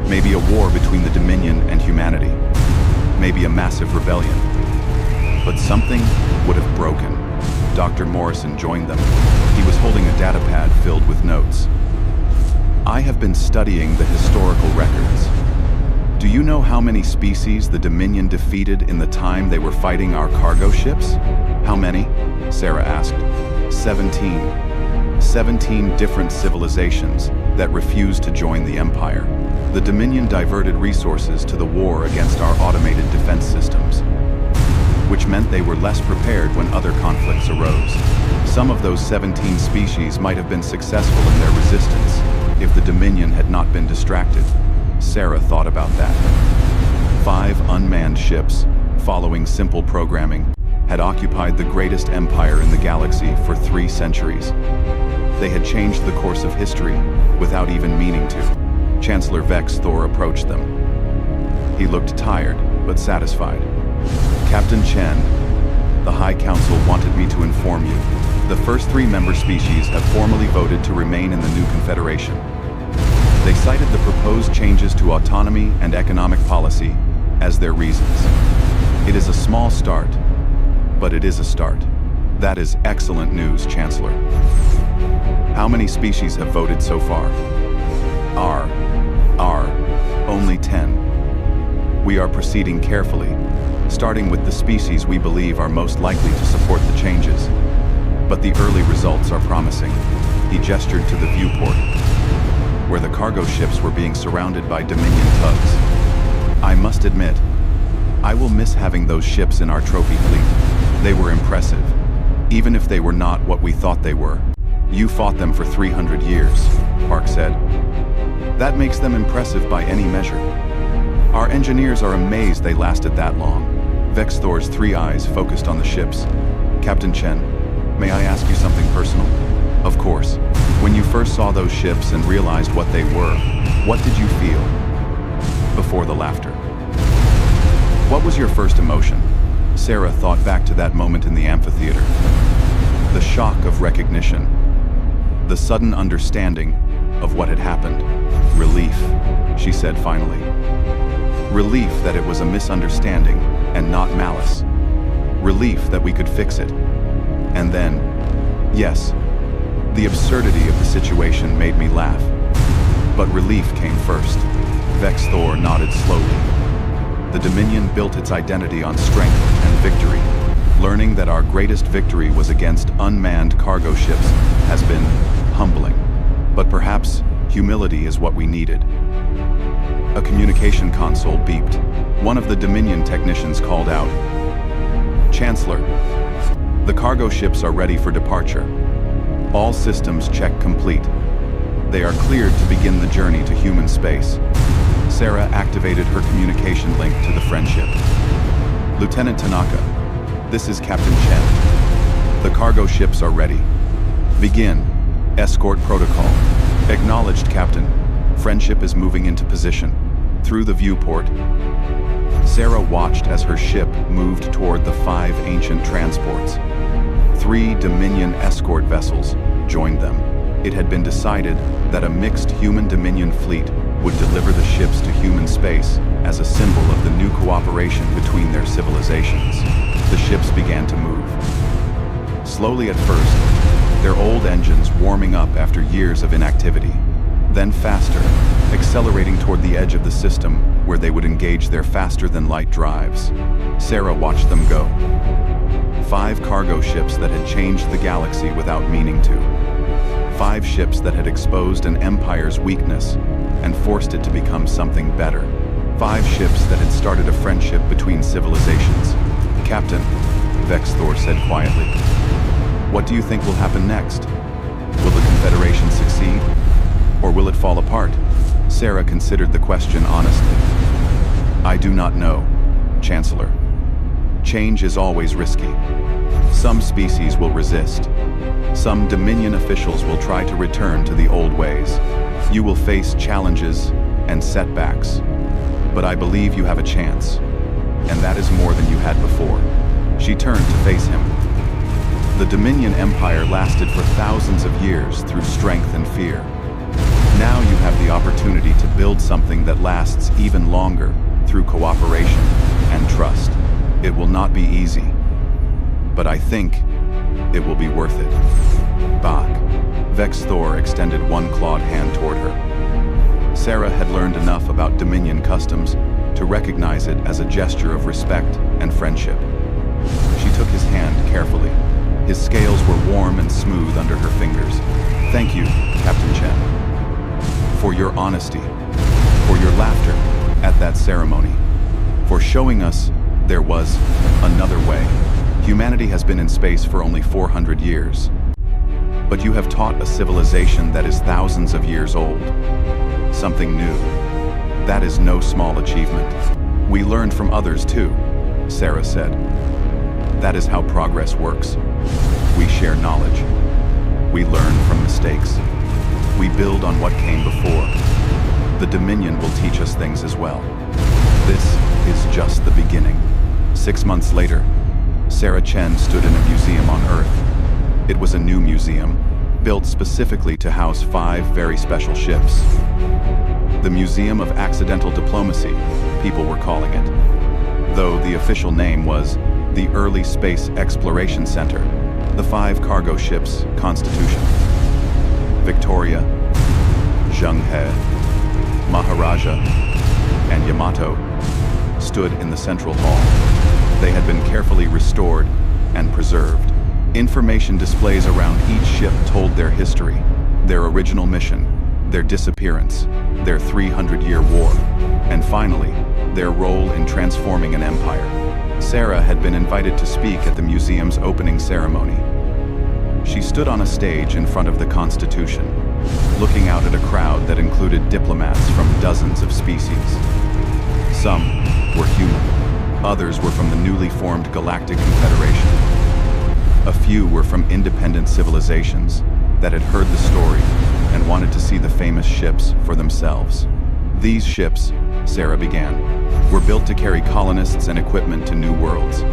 Maybe a war between the Dominion and humanity. Maybe a massive rebellion. But something would have broken. Dr. Morrison joined them. He was holding a data pad filled with notes. I have been studying the historical records. Do you know how many species the Dominion defeated in the time they were fighting our cargo ships? How many? Sarah asked. 17. 17 different civilizations that refused to join the Empire. The Dominion diverted resources to the war against our automated defense systems, which meant they were less prepared when other conflicts arose. Some of those 17 species might have been successful in their resistance if the Dominion had not been distracted. Sarah thought about that. 5 unmanned ships, following simple programming, had occupied the greatest empire in the galaxy for 3 centuries. They had changed the course of history without even meaning to. Chancellor Vex Thor approached them. He looked tired, but satisfied. Captain Chen, the High Council wanted me to inform you. The first 3 member species have formally voted to remain in the new Confederation. They cited the proposed changes to autonomy and economic policy as their reasons. It is a small start, but it is a start. That is excellent news, Chancellor. How many species have voted so far? Only 10. We are proceeding carefully, starting with the species we believe are most likely to support the changes. But the early results are promising. He gestured to the viewport, where the cargo ships were being surrounded by Dominion tugs. I must admit, I will miss having those ships in our trophy fleet. They were impressive, even if they were not what we thought they were. You fought them for 300 years, Park said. That makes them impressive by any measure. Our engineers are amazed they lasted that long. Vex Thor's 3 eyes focused on the ships. Captain Chen, may I ask you something personal? Of course. When you first saw those ships and realized what they were, what did you feel? Before the laughter. What was your first emotion? Sarah thought back to that moment in the amphitheater. The shock of recognition. The sudden understanding of what had happened. Relief, she said finally. Relief that it was a misunderstanding and not malice. Relief that we could fix it. And then, yes, the absurdity of the situation made me laugh. But relief came first. Vex Thor nodded slowly. The Dominion built its identity on strength and victory. Learning that our greatest victory was against unmanned cargo ships has been humbling. But perhaps humility is what we needed. A communication console beeped. One of the Dominion technicians called out, "Chancellor, the cargo ships are ready for departure. All systems check complete. They are cleared to begin the journey to human space." Sarah activated her communication link to the Friendship. "Lieutenant Tanaka, this is Captain Chen. The cargo ships are ready. Begin. Escort protocol." "Acknowledged, Captain. Friendship is moving into position." Through the viewport, Sarah watched as her ship moved toward the 5 ancient transports. 3 Dominion escort vessels joined them. It had been decided that a mixed human-Dominion fleet would deliver the ships to human space as a symbol of the new cooperation between their civilizations. The ships began to move. Slowly at first, their old engines warming up after years of inactivity. Then faster, accelerating toward the edge of the system where they would engage their faster-than-light drives. Sarah watched them go. 5 cargo ships that had changed the galaxy without meaning to. 5 ships that had exposed an empire's weakness and forced it to become something better. 5 ships that had started a friendship between civilizations. "Captain," Vex Thor said quietly, "what do you think will happen next? Will the Confederation succeed? Or will it fall apart?" Sarah considered the question honestly. "I do not know, Chancellor. Change is always risky. Some species will resist. Some Dominion officials will try to return to the old ways. You will face challenges and setbacks. But I believe you have a chance. And that is more than you had before." She turned to face him. The Dominion Empire lasted for thousands of years through strength and fear. Now you have the opportunity to build something that lasts even longer through cooperation and trust. It will not be easy, but I think it will be worth it. Bach. Vex Thor extended one clawed hand toward her. Sarah had learned enough about Dominion customs to recognize it as a gesture of respect and friendship. She took his hand carefully. His scales were warm and smooth under her fingers. "Thank you, Captain Chen, for your honesty, for your laughter at that ceremony, for showing us there was another way. Humanity has been in space for only 400 years. But you have taught a civilization that is thousands of years old. Something new. That is no small achievement." "We learned from others too," Sarah said. "That is how progress works. We share knowledge. We learn from mistakes. We build on what came before. The Dominion will teach us things as well. This is just the beginning." 6 months later, Sarah Chen stood in a museum on Earth. It was a new museum, built specifically to house 5 very special ships. The Museum of Accidental Diplomacy, people were calling it, though the official name was the Early Space Exploration Center. The 5 cargo ships, Constitution, Victoria, Zhenghe, Maharaja, and Yamato, stood in the central hall. They had been carefully restored and preserved. Information displays around each ship told their history, their original mission, their disappearance, their 300-year war, and finally, their role in transforming an empire. Sarah had been invited to speak at the museum's opening ceremony. She stood on a stage in front of the Constitution, looking out at a crowd that included diplomats from dozens of species. Some were human. Others were from the newly formed Galactic Confederation. A few were from independent civilizations that had heard the story and wanted to see the famous ships for themselves. "These ships," Sarah began, "were built to carry colonists and equipment to new worlds.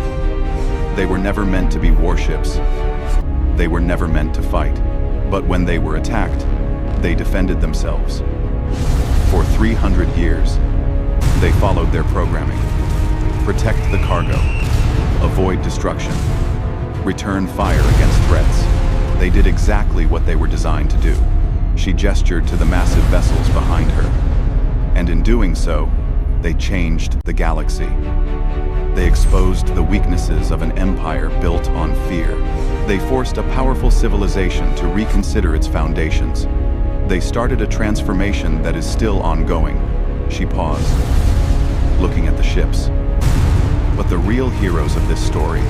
They were never meant to be warships. They were never meant to fight. But when they were attacked, They defended themselves. For 300 years, they followed their programming. Protect the cargo. Avoid destruction. Return fire against threats. They did exactly what they were designed to do. She gestured to the massive vessels behind her. And in doing so, they changed the galaxy. They exposed the weaknesses of an empire built on fear. They forced a powerful civilization to reconsider its foundations. They started a transformation that is still ongoing. She paused, looking at the ships. But the real heroes of this story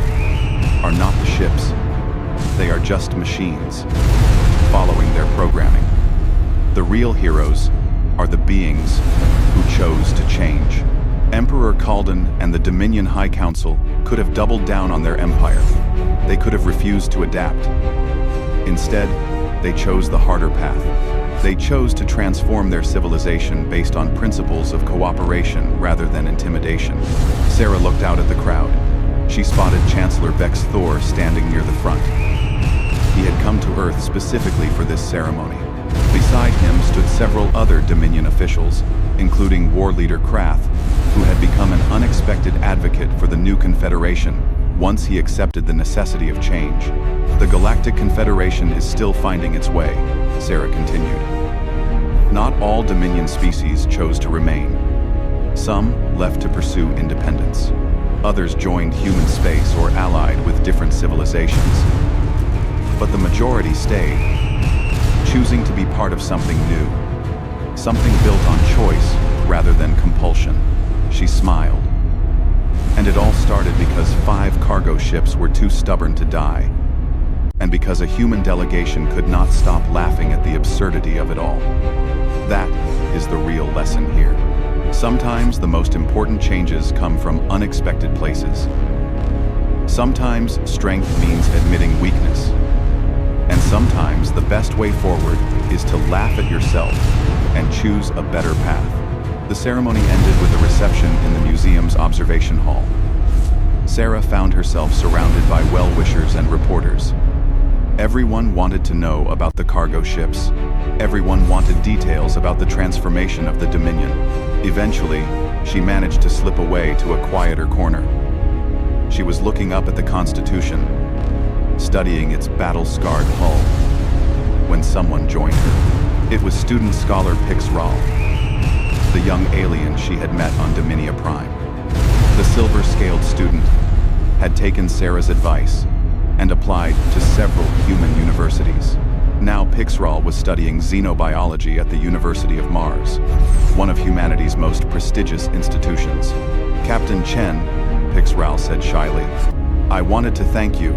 are not the ships. They are just machines, following their programming. The real heroes are the beings who chose to change. Emperor Kalden and the Dominion High Council could have doubled down on their empire. They could have refused to adapt. Instead, they chose the harder path. They chose to transform their civilization based on principles of cooperation rather than intimidation. Sarah looked out at the crowd. She spotted Chancellor Vex Thor standing near the front. He had come to Earth specifically for this ceremony. Beside him stood several other Dominion officials, including war leader Krath, who had become an unexpected advocate for the new Confederation once he accepted the necessity of change. The Galactic Confederation is still finding its way, Sarah continued. Not all Dominion species chose to remain. Some left to pursue independence. Others joined human space or allied with different civilizations. But the majority stayed, choosing to be part of something new, something built on choice rather than compulsion. She smiled. And it all started because 5 cargo ships were too stubborn to die, and because a human delegation could not stop laughing at the absurdity of it all. That is the real lesson here. Sometimes the most important changes come from unexpected places. Sometimes strength means admitting weakness. And sometimes the best way forward is to laugh at yourself and choose a better path. The ceremony ended with a reception in the museum's observation hall. Sarah found herself surrounded by well-wishers and reporters. Everyone wanted to know about the cargo ships. Everyone wanted details about the transformation of the Dominion. Eventually, she managed to slip away to a quieter corner. She was looking up at the Constitution, studying its battle-scarred hull, when someone joined her. It was student scholar Pix Ral, the young alien she had met on Dominia Prime. The silver-scaled student had taken Sarah's advice and applied to several human universities. Now Pix Ral was studying xenobiology at the University of Mars, one of humanity's most prestigious institutions. Captain Chen, Pix Ral said shyly, I wanted to thank you.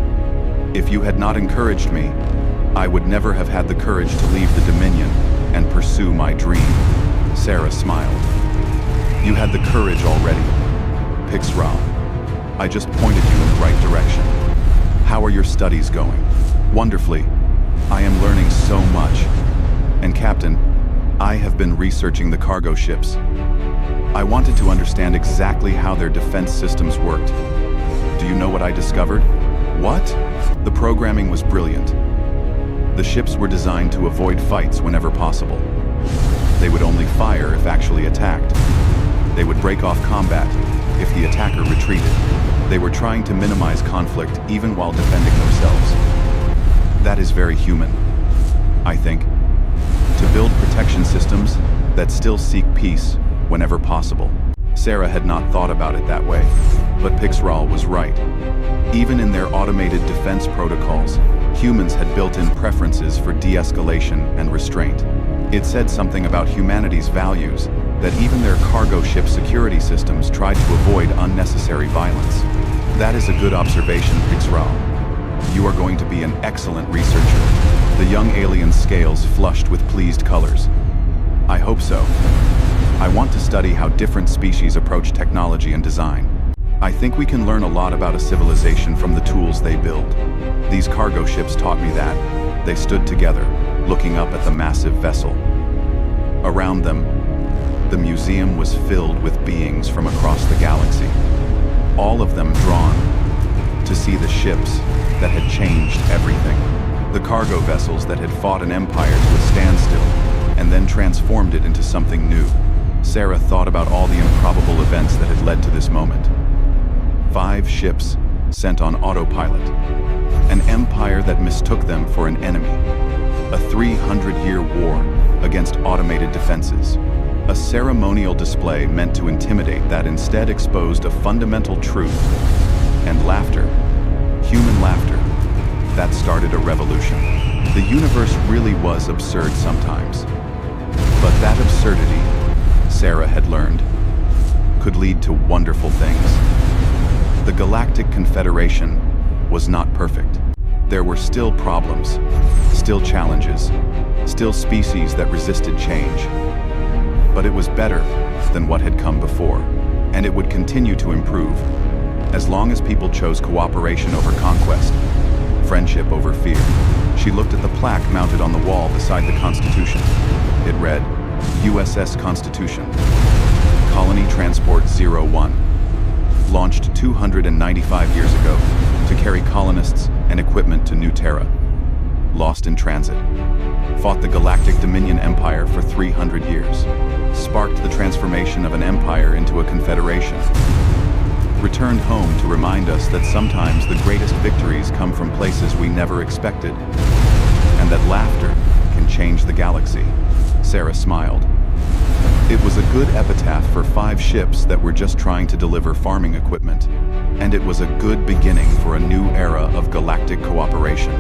If you had not encouraged me, I would never have had the courage to leave the Dominion and pursue my dream. Sarah smiled. You had the courage already. Pix Ral, I just pointed you in the right direction. How are your studies going? Wonderfully. I am learning so much. And Captain, I have been researching the cargo ships. I wanted to understand exactly how their defense systems worked. Do you know what I discovered? What? The programming was brilliant. The ships were designed to avoid fights whenever possible. They would only fire if actually attacked. They would break off combat if the attacker retreated. They were trying to minimize conflict even while defending themselves. That is very human, I think. To build protection systems that still seek peace whenever possible. Sarah had not thought about it that way, but Pix Ral was right. Even in their automated defense protocols, humans had built-in preferences for de-escalation and restraint. It said something about humanity's values that even their cargo ship security systems tried to avoid unnecessary violence. That is a good observation, Pix Ral. You are going to be an excellent researcher. The young alien's scales flushed with pleased colors. I hope so. I want to study how different species approach technology and design. I think we can learn a lot about a civilization from the tools they build. These cargo ships taught me that. They stood together, looking up at the massive vessel. Around them, the museum was filled with beings from across the galaxy. All of them drawn to see the ships that had changed everything. The cargo vessels that had fought an empire to a standstill and then transformed it into something new. Sarah thought about all the improbable events that had led to this moment. 5 ships sent on autopilot. An empire that mistook them for an enemy. A 300-year war against automated defenses. A ceremonial display meant to intimidate that instead exposed a fundamental truth. And laughter, human laughter, that started a revolution. The universe really was absurd sometimes. But that absurdity, Sarah had learned, could lead to wonderful things. The Galactic Confederation was not perfect. There were still problems, still challenges, still species that resisted change. But it was better than what had come before, and it would continue to improve, as long as people chose cooperation over conquest, friendship over fear. She looked at the plaque mounted on the wall beside the Constitution. It read, USS Constitution, Colony Transport 01, launched 295 years ago to carry colonists and equipment to New Terra. Lost in transit. Fought the Galactic Dominion Empire for 300 years. Sparked the transformation of an empire into a confederation. Returned home to remind us that sometimes the greatest victories come from places we never expected. And that laughter can change the galaxy. Sarah smiled. It was a good epitaph for 5 ships that were just trying to deliver farming equipment. And it was a good beginning for a new era of galactic cooperation.